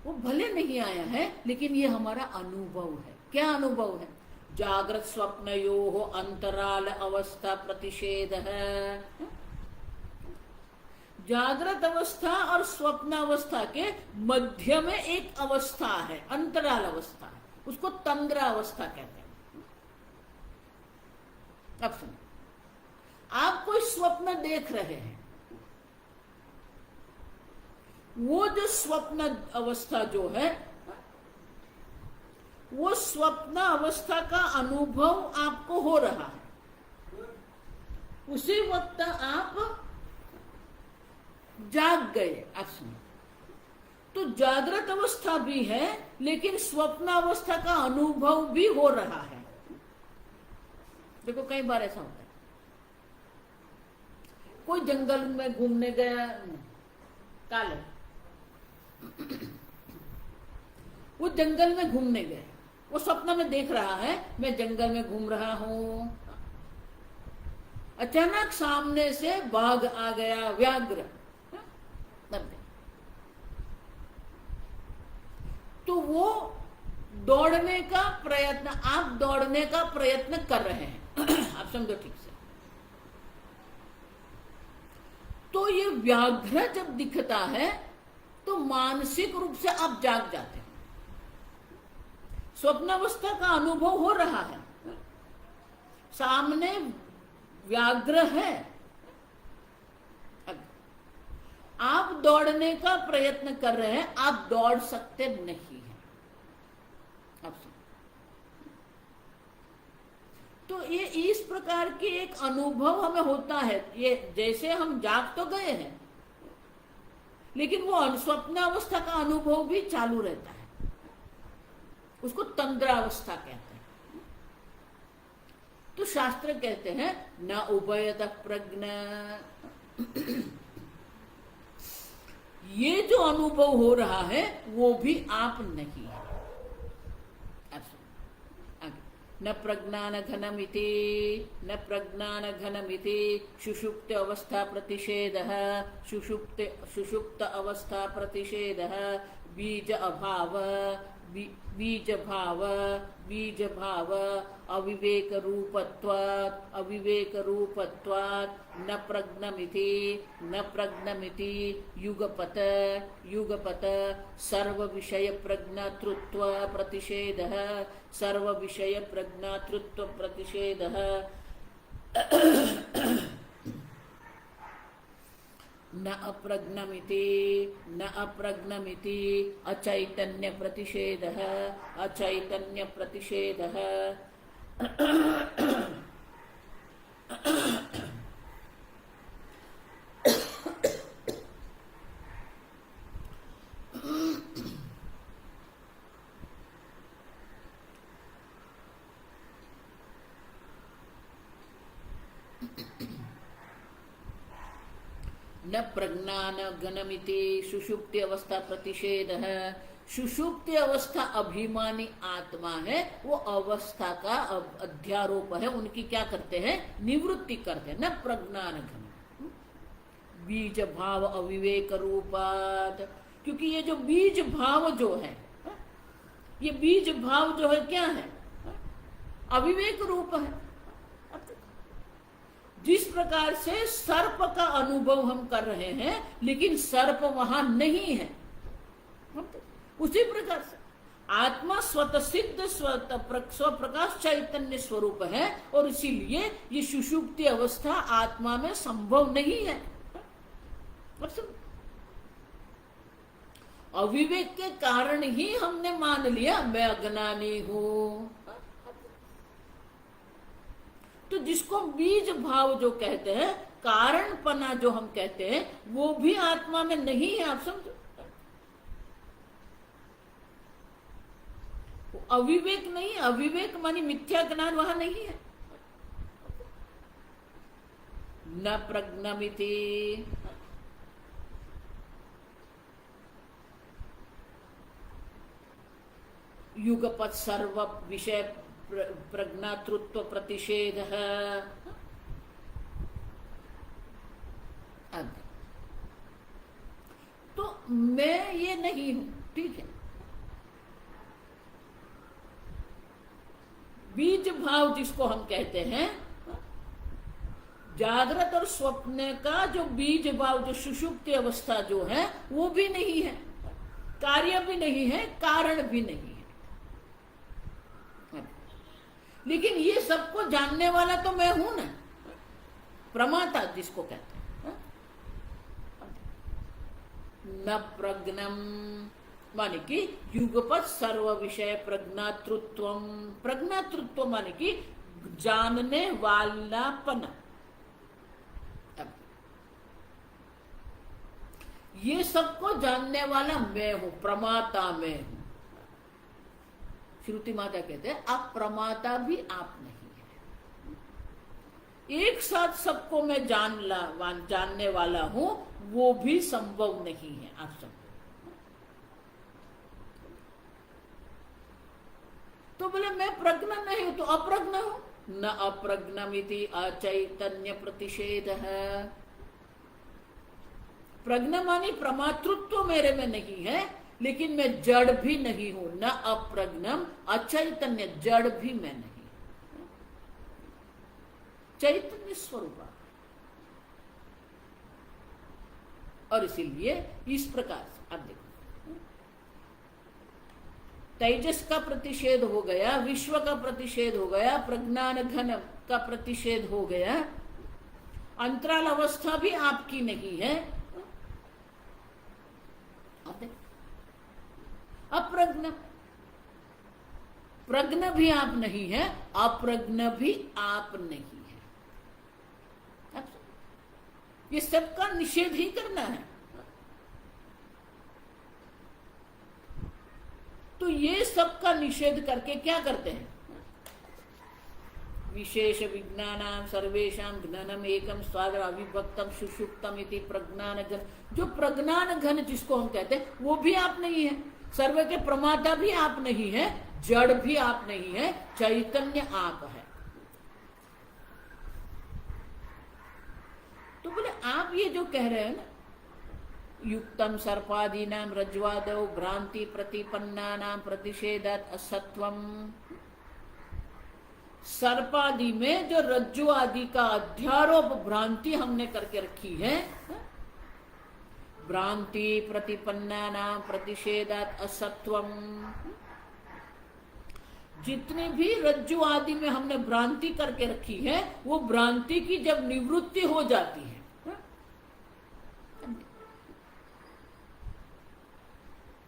वो भले नहीं आया है लेकिन ये हमारा अनुभव है। क्या अनुभव है? जागृत स्वप्नयोः अंतराल अवस्था प्रतिषेध है। जागृत अवस्था और स्वप्न अवस्था के मध्य में एक अवस्था है, अंतराल अवस्था, उसको तंद्रा अवस्था कहते हैं। अब सुनो, आप कोई स्वप्न देख रहे हैं, वो जो स्वप्न अवस्था जो है, वो स्वप्न अवस्था का अनुभव आपको हो रहा है। उसी वक्त आप जाग गए। आप सुनो, तो जागृत अवस्था भी है लेकिन स्वप्न अवस्था का अनुभव भी हो रहा है। देखो कई बार ऐसा होता है, कोई जंगल में घूमने गया, काले वो जंगल में घूमने गए, वो स्वप्न में देख रहा है मैं जंगल में घूम रहा हूं, अचानक सामने से बाघ आ गया, व्याघ्र, तो वो दौड़ने का प्रयत्न, आप दौड़ने का प्रयत्न कर रहे हैं। आप समझो ठीक से, तो ये व्याघ्र जब दिखता है तो मानसिक रूप से आप जाग जाते हैं, स्वप्नावस्था का अनुभव हो रहा है, सामने व्याघ्र है, आप दौड़ने का प्रयत्न कर रहे हैं, आप दौड़ सकते नहीं हैं। अब तो ये इस प्रकार की एक अनुभव हमें होता है। ये जैसे हम जाग तो गए हैं लेकिन वो स्वप्न अवस्था का अनुभव भी चालू रहता है, उसको तंद्रा अवस्था कहते हैं। तो शास्त्र कहते हैं न उभयतः प्रज्ञ, ये जो अनुभव हो रहा है वो भी आप नहीं है। न प्रज्ञान घनमिति, न प्रज्ञान घनमिति सुषुप्त अवस्था प्रतिषेधः, सुषुप्त अवस्था प्रतिषेधः, बीज अभाव, बीज भाव, बीज भाव, अविवेक रूपत्वात्, अविवेक रूपत्वात्, न प्रज्ञमिति, न प्रज्ञमिति युगपत, युगपत, सर्व विषय प्रज्ञातृत्व प्रतिषेधः, सर्व विषय प्रज्ञातृत्व प्रतिषेधः, न अप्रज्ञमिति, न अप्रज्ञमिति अचैतन्य प्रतिषेधः, अचैतन्य प्रतिषेधः, न प्रज्ञान गणमिति सुषुप्ति अवस्था प्रतिषेध है। सुषुप्ति अवस्था अभिमानी आत्मा है, वो अवस्था का अध्यारोप है, उनकी क्या करते हैं? निवृत्ति करते हैं। न प्रज्ञान घन, बीज भाव अविवेक रूपात, क्योंकि ये जो बीज भाव जो है, ये बीज भाव जो है क्या है? अविवेक रूप है। जिस प्रकार से सर्प का अनुभव हम कर रहे हैं लेकिन सर्प वहां नहीं है, उसी प्रकार से आत्मा स्वतः सिद्ध स्वप्रकाश चैतन्य स्वरूप है और इसीलिए ये सुषुप्ति अवस्था आत्मा में संभव नहीं है। अविवेक के कारण ही हमने मान लिया मैं अज्ञानी हूं। तो जिसको बीज भाव जो कहते हैं, कारणपना जो हम कहते हैं, वो भी आत्मा में नहीं है। आप समझो, अविवेक नहीं, अविवेक मानी मिथ्या ज्ञान वहां नहीं है। न प्रज्ञमिति, युगपत सर्व विषय प्रज्ञातृत्व प्रतिषेध है। तो मैं ये नहीं हूं, ठीक है। बीज भाव जिसको हम कहते हैं, जागृत और स्वप्न का जो बीज भाव, जो सुषुप्ति अवस्था जो है, वो भी नहीं है, कार्य भी नहीं है, कारण भी नहीं है। लेकिन ये सबको जानने वाला तो मैं हूं ना, प्रमाता जिसको कहते हैं। न प्रज्ञम माने कि युगपत सर्व विषय प्रज्ञातृत्व, प्रज्ञातृत्व माने कि जानने वालापन। ये सबको जानने वाला मैं हूं, प्रमाता मैं हूं। श्रुति माता कहते हैं आप प्रमाता भी आप नहीं है। एक साथ सबको मैं जानने वाला हूं, वो भी संभव नहीं है। आप समझो, तो बोले मैं प्रज्ञा नहीं हूं तो अप्रज्ञा हूं। न अप्रज्ञमिति अचैतन्य प्रतिषेध है। प्रज्ञा मानी प्रमातृत्व मेरे में नहीं है, लेकिन मैं जड़ भी नहीं हूं। न अप्रज्ञम अचैतन्य, जड़ भी मैं नहीं, चैतन्य स्वरूप। और इसीलिए इस प्रकार से अब देखो, तेजस का प्रतिषेध हो गया, विश्व का प्रतिषेध हो गया, प्रज्ञान घन का प्रतिषेध हो गया, अंतराल अवस्था भी आपकी नहीं है। अप्रज्ञ, प्रज्ञ भी आप नहीं है, अप्रज्ञ भी आप नहीं है। ये सबका निषेध ही करना है। तो ये सबका निषेध करके क्या करते हैं? विशेष विज्ञानाम सर्वेशाम ज्ञानम एकम स्वाद अविभक्तम सुषुप्तम इति प्रज्ञान घन। जो प्रज्ञान घन जिसको हम कहते हैं, वो भी आप नहीं है। सर्व के प्रमाता भी आप नहीं है, जड़ भी आप नहीं है, चैतन्य आप है। तो बोले आप ये जो कह रहे हैं ना, युक्तम सर्पादी नाम रज्ज्वादौ भ्रांति प्रतिपन्ना नाम प्रतिषेधात् असत्वम। सर्पादि में जो रज्जु आदि का अध्यारोप भ्रांति हमने करके रखी है, भ्रांति प्रतिपन्ना नाम प्रतिषेधात् असत्वम। जितने भी रज्जु आदि में हमने भ्रांति करके रखी है, वो भ्रांति की जब निवृत्ति हो जाती है,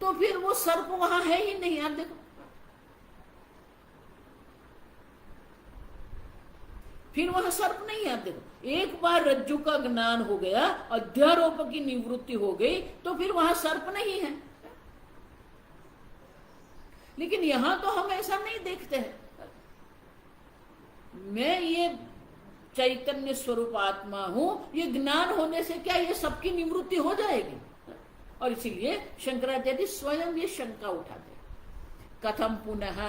तो फिर वो सर्प वहां है ही नहीं। आप देखो, फिर वहां सर्प नहीं है। आप देखो, एक बार रज्जु का ज्ञान हो गया, अध्यारोप की निवृत्ति हो गई, तो फिर वहां सर्प नहीं है। लेकिन यहां तो हम ऐसा नहीं देखते हैं। मैं ये चैतन्य स्वरूप आत्मा हूं, ये ज्ञान होने से क्या ये सबकी निवृत्ति हो जाएगी? और इसीलिए शंकराचार्य स्वयं ये शंका उठाते, कथम पुनः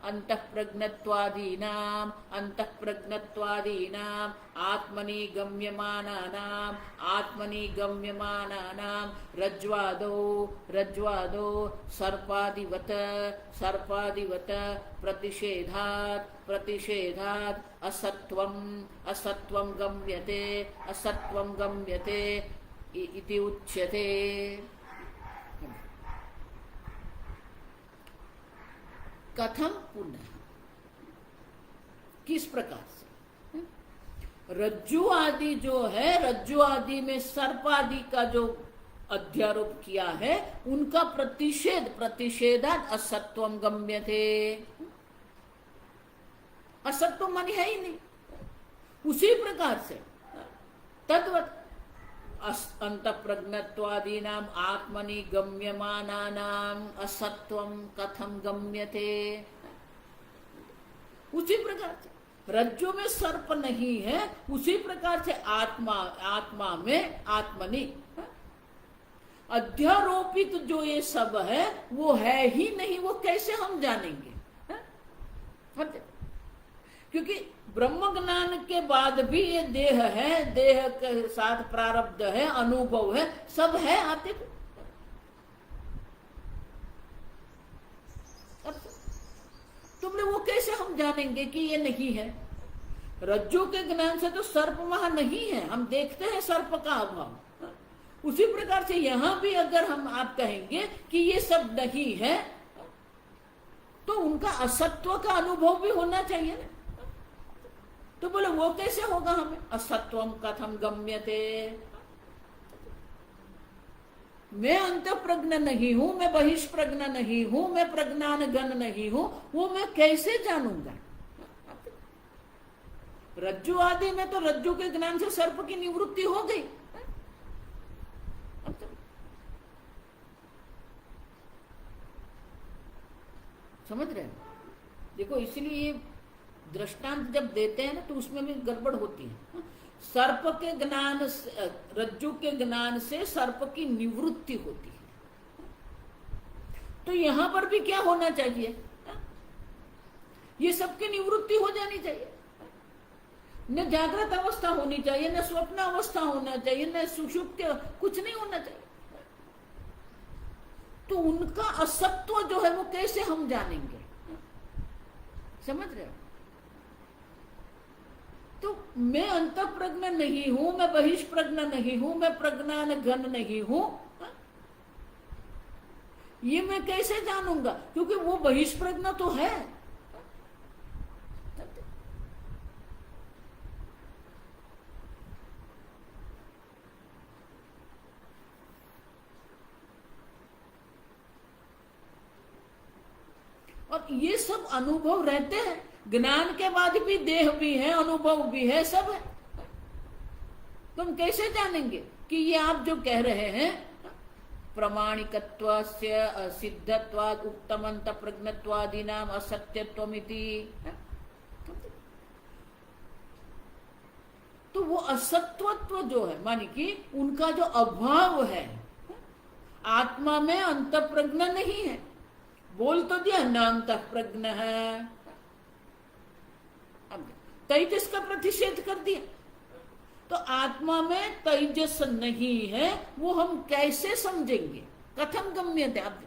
अंतःप्रज्ञत्वादीनाम आत्मनि गम्यमानानाम रज्ज्वादो सर्पादिवत प्रतिषेधात् असत्वं गम्यते इति उच्यते। कथम पुनः, किस प्रकार से? रज्जु आदि जो है, रज्जु आदि में सर्प आदि का जो अध्यारोप किया है उनका प्रतिषेधात असत्वम गम्यते। असत्व मानी है ही नहीं। उसी प्रकार से तद्वत अंतःप्रज्ञत्वादीनाम आत्मनि गम्यमानानाम असत्वम कथम गम्यते। उसी प्रकार से रज्जु में सर्प नहीं है, उसी प्रकार से आत्मा में आत्मनि अध्यारोपित जो ये सब है वो है ही नहीं, वो कैसे हम जानेंगे? क्योंकि ब्रह्म ज्ञान के बाद भी ये देह है, देह के साथ प्रारब्ध है, अनुभव है, सब है आते तुमने वो कैसे हम जानेंगे कि ये नहीं है? रज्जु के ज्ञान से तो सर्प वहां नहीं है, हम देखते हैं सर्प का अभाव। उसी प्रकार से यहां भी अगर आप कहेंगे कि ये सब नहीं है तो उनका असत्व का अनुभव भी होना चाहिए ना। तो बोले वो कैसे होगा हमें? असत्वम कथम गम्यते। मैं अंतःप्रज्ञ नहीं हूं, मैं बहिष्प्रज्ञ नहीं हूं, मैं प्रज्ञान घन नहीं हूं, वो मैं कैसे जानूंगा? रज्जु आदि में तो रज्जु के ज्ञान से सर्प की निवृत्ति हो गई। समझ रहे हैं? देखो इसलिए ये दृष्टांत जब देते हैं ना तो उसमें भी गड़बड़ होती है। सर्प के ज्ञान, रज्जु के ज्ञान से सर्प की निवृत्ति होती है, तो यहां पर भी क्या होना चाहिए? ये सबकी निवृत्ति हो जानी चाहिए। न जागृत अवस्था होनी चाहिए, न स्वप्न अवस्था होना चाहिए, न सुषुप्ति, कुछ नहीं होना चाहिए। तो उनका असत्व जो है वो कैसे हम जानेंगे? समझ रहे हो? तो मैं अंतःप्रज्ञ नहीं हूं, मैं बहिष्प्रज्ञ नहीं हूं, मैं प्रज्ञान घन नहीं हूं, ये मैं कैसे जानूंगा? क्योंकि वो बहिष्प्रज्ञ तो है। और ये सब अनुभव रहते हैं, ज्ञान के बाद भी देह भी है, अनुभव भी है, सब है। तुम कैसे जानेंगे कि ये आप जो कह रहे हैं प्रमाणिकत्वस्य सिद्धत्वाद उक्तमंत प्रज्ञत्वादीनाम असत्यत्वमिति, तो वो असत्वत्व जो है मानी कि उनका जो अभाव है, आत्मा में अंतःप्रज्ञ नहीं है। बोल तो दिया न अंतःप्रज्ञ है, तेजस का प्रतिषेध कर दिया। तो आत्मा में तेजस नहीं है, वो हम कैसे समझेंगे? कथम गम्यते। आप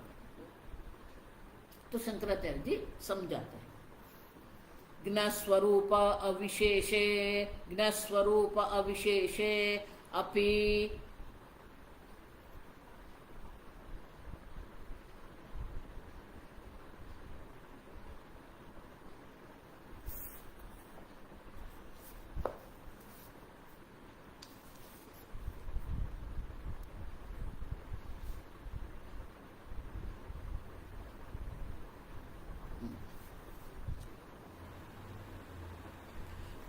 तो शंकराचार्य जी समझाते हैं, ज्ञस्वरूप अविशेषे, ज्ञस्वरूप अविशेषे अपि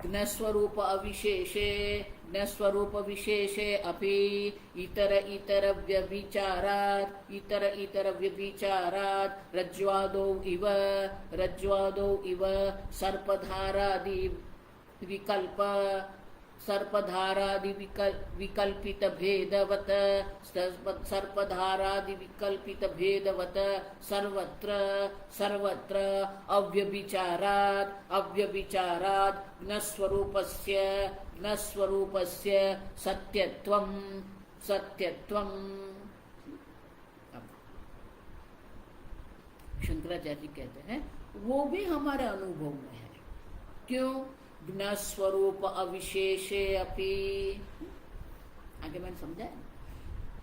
ज्ञस्वरूप अविशेषे, ज्ञस्वरूप विशेषे अपि इतर इतर व्यभिचारात्, इतर इतर व्यभिचारात् रज्ज्वादौ इव सर्पधारादि विकल्प, सर्पधारादि विकल्पित भेदवत, सर्पधारादि विकल्पित भेदवत सर्वत्र सर्वत्र अव्यभिचारात् ज्ञस्वरूपस्य सत्यत्वं। शंकराचार्य जी कहते हैं वो भी हमारे अनुभव में है। क्यों? ज्ञस्वरूप अविशेषे अपि। आगे मैंने समझा है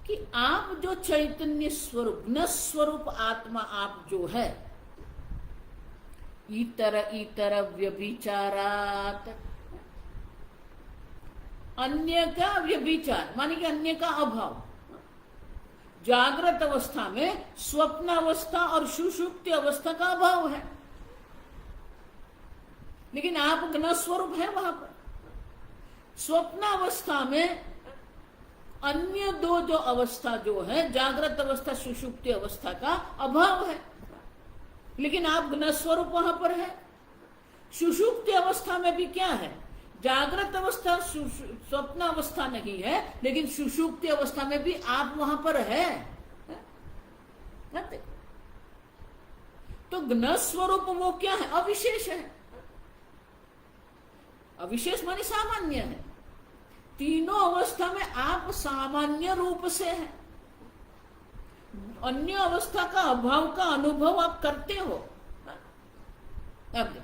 कि आप जो चैतन्य स्वरूप, ज्ञस्वरूप आत्मा आप जो है, इतर इतर व्यभिचारात, अन्य का व्यभिचार माने कि अन्य का अभाव, जागृत अवस्था में स्वप्न अवस्था और सुषुप्ति अवस्था का अभाव है, लेकिन आप ज्ञ स्वरूप है वहां पर। स्वप्न अवस्था में अन्य दो जो अवस्था जो है, जागृत अवस्था सुषुप्ति अवस्था का अभाव है, लेकिन आप ज्ञ स्वरूप वहां पर है। सुषुप्ति अवस्था में भी क्या है, जागृत अवस्था स्वप्न अवस्था नहीं है, लेकिन सुषुप्ति अवस्था में भी आप वहां पर है। तो ज्ञ स्वरूप वो क्या है, अविशेष है। अविशेष माने सामान्य है। तीनों अवस्था में आप सामान्य रूप से हैं। अन्य अवस्था का अभाव का अनुभव आप करते हो। अब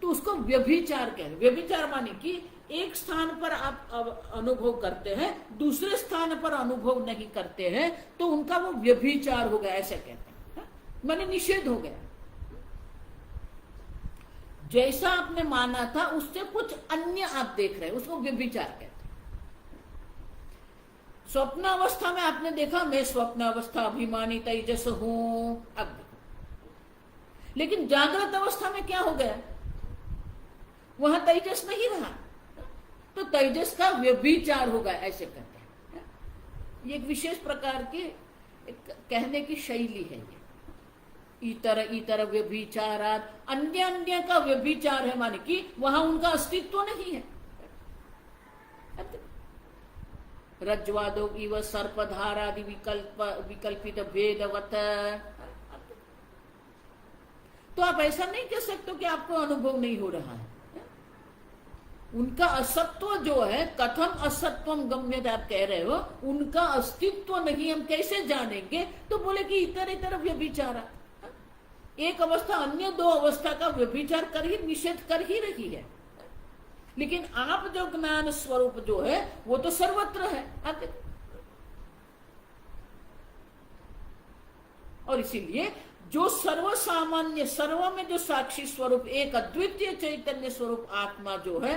तो उसको व्यभिचार कह रहे। व्यभिचार माने कि एक स्थान पर आप अनुभव करते हैं, दूसरे स्थान पर अनुभव नहीं करते हैं, तो उनका वो व्यभिचार हो गया, ऐसे कहते हैं, माने निषेध हो गया। जैसा आपने माना था उससे कुछ अन्य आप देख रहे हैं, उसको व्यभिचार कहते हैं। स्वप्न अवस्था में आपने देखा मैं स्वप्न अवस्था अभिमानी तेजस हूं, अब देखो। लेकिन जागृत अवस्था में क्या हो गया, वहां तेजस नहीं रहा, तो तेजस का व्यभिचार होगा, ऐसे कहते हैं। ये एक विशेष प्रकार की कहने की शैली है। ये इतर इतर व्यभिचारात, अन्य अन्य का व्यभिचार है, माने कि वहां उनका अस्तित्व नहीं है। रज्ज्वादो इव सर्पधारादि विकल्पित भेदवत। तो आप ऐसा नहीं कह सकते कि आपको अनुभव नहीं हो रहा है। उनका असत्व जो है, कथम असत्वम गम्यते आप कह रहे हो, उनका अस्तित्व नहीं, हम कैसे जानेंगे? तो बोले कि इतर इतर व्यभिचारा, एक अवस्था अन्य दो अवस्था का व्यभिचार कर ही, निषेध कर ही रही है। लेकिन आप जो ज्ञान स्वरूप जो है वो तो सर्वत्र है। और इसीलिए जो सर्व सामान्य, सर्व में जो साक्षी स्वरूप, एक अद्वितीय चैतन्य स्वरूप आत्मा जो है,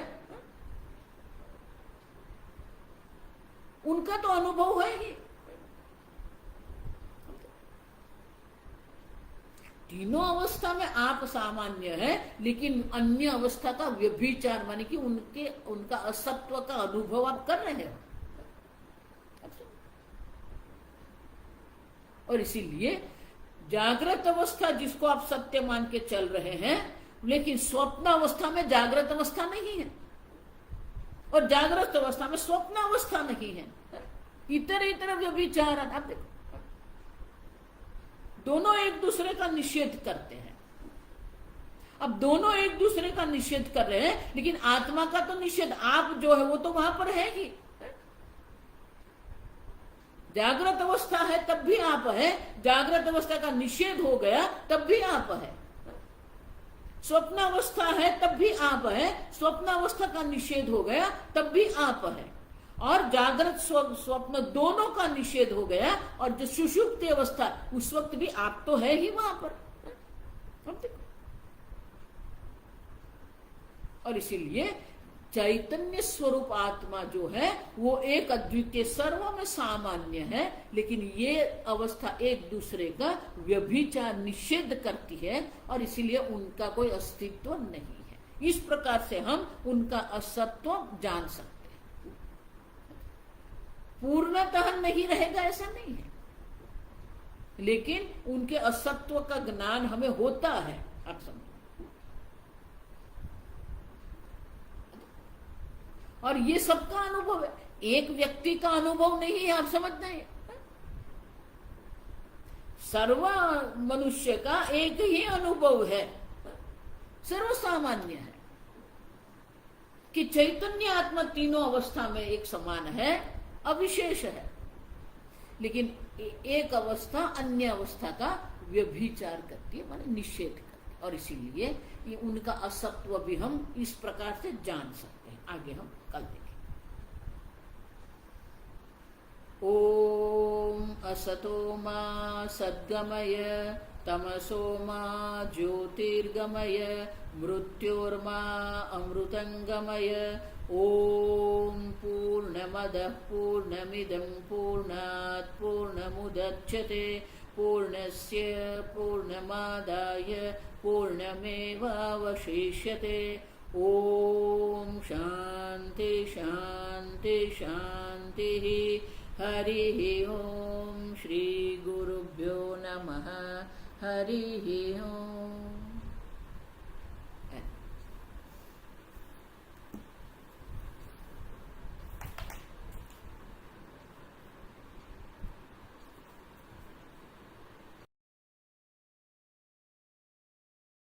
उनका तो अनुभव है ही। तीनों अवस्था में आप सामान्य है, लेकिन अन्य अवस्था का व्यभिचार माने कि उनका असत्व का अनुभव आप कर रहे हो। और इसीलिए जागृत अवस्था जिसको आप सत्य मान के चल रहे हैं, लेकिन स्वप्न अवस्था में जागृत अवस्था नहीं है, और जागृत अवस्था में स्वप्न अवस्था नहीं है। इतर इतर व्यभिचार, आप देखो दोनों एक दूसरे का निषेध करते हैं। अब दोनों एक दूसरे का निषेध कर रहे हैं, लेकिन आत्मा का तो निषेध, आप जो है वो तो वहां पर है ही। जागृत अवस्था है तब भी आप है, जागृत अवस्था का निषेध हो गया तब भी आप है। स्वप्न अवस्था है तब भी आप है, स्वप्न अवस्था का निषेध हो गया तब भी आप है। और जागृत स्वप्न दोनों का निषेध हो गया, और जो सुषुप्ति अवस्था उस वक्त भी आप तो है ही वहां पर। और इसीलिए चैतन्य स्वरूप आत्मा जो है वो एक अद्वितीय सर्व में सामान्य है, लेकिन ये अवस्था एक दूसरे का व्यभिचार निषेध करती है, और इसीलिए उनका कोई अस्तित्व नहीं है। इस प्रकार से हम उनका असत्व जान सकते हैं। पूर्णतः नहीं रहेगा ऐसा नहीं है, लेकिन उनके असत्व का ज्ञान हमें होता है, आप समझो। और ये सबका अनुभव है, एक व्यक्ति का अनुभव नहीं है, आप समझते हैं। सर्व मनुष्य का एक ही अनुभव है, सर्वसामान्य है कि चैतन्य आत्मा तीनों अवस्था में एक समान है, अविशेष है, लेकिन एक अवस्था अन्य अवस्था का व्यभिचार करती है, माने निषेध करती है। और इसीलिए ये उनका असत्व भी हम इस प्रकार से जान सकते हैं। आगे हम कल देखेंगे। ओम असतो मा सद्गमय तमसो मा ज्योतिर्गमय मृत्योर्मा अमृतंगमय। ओम पूर्णमदः पूर्णमिदं पूर्णात् पूर्णमुदच्यते पूर्णस्य पूर्णमादाय पूर्णमेवावशिष्यते। ओम शांति शांति शांति। हरिः ओम। श्री गुरुभ्यो नमः। हरिः ओम।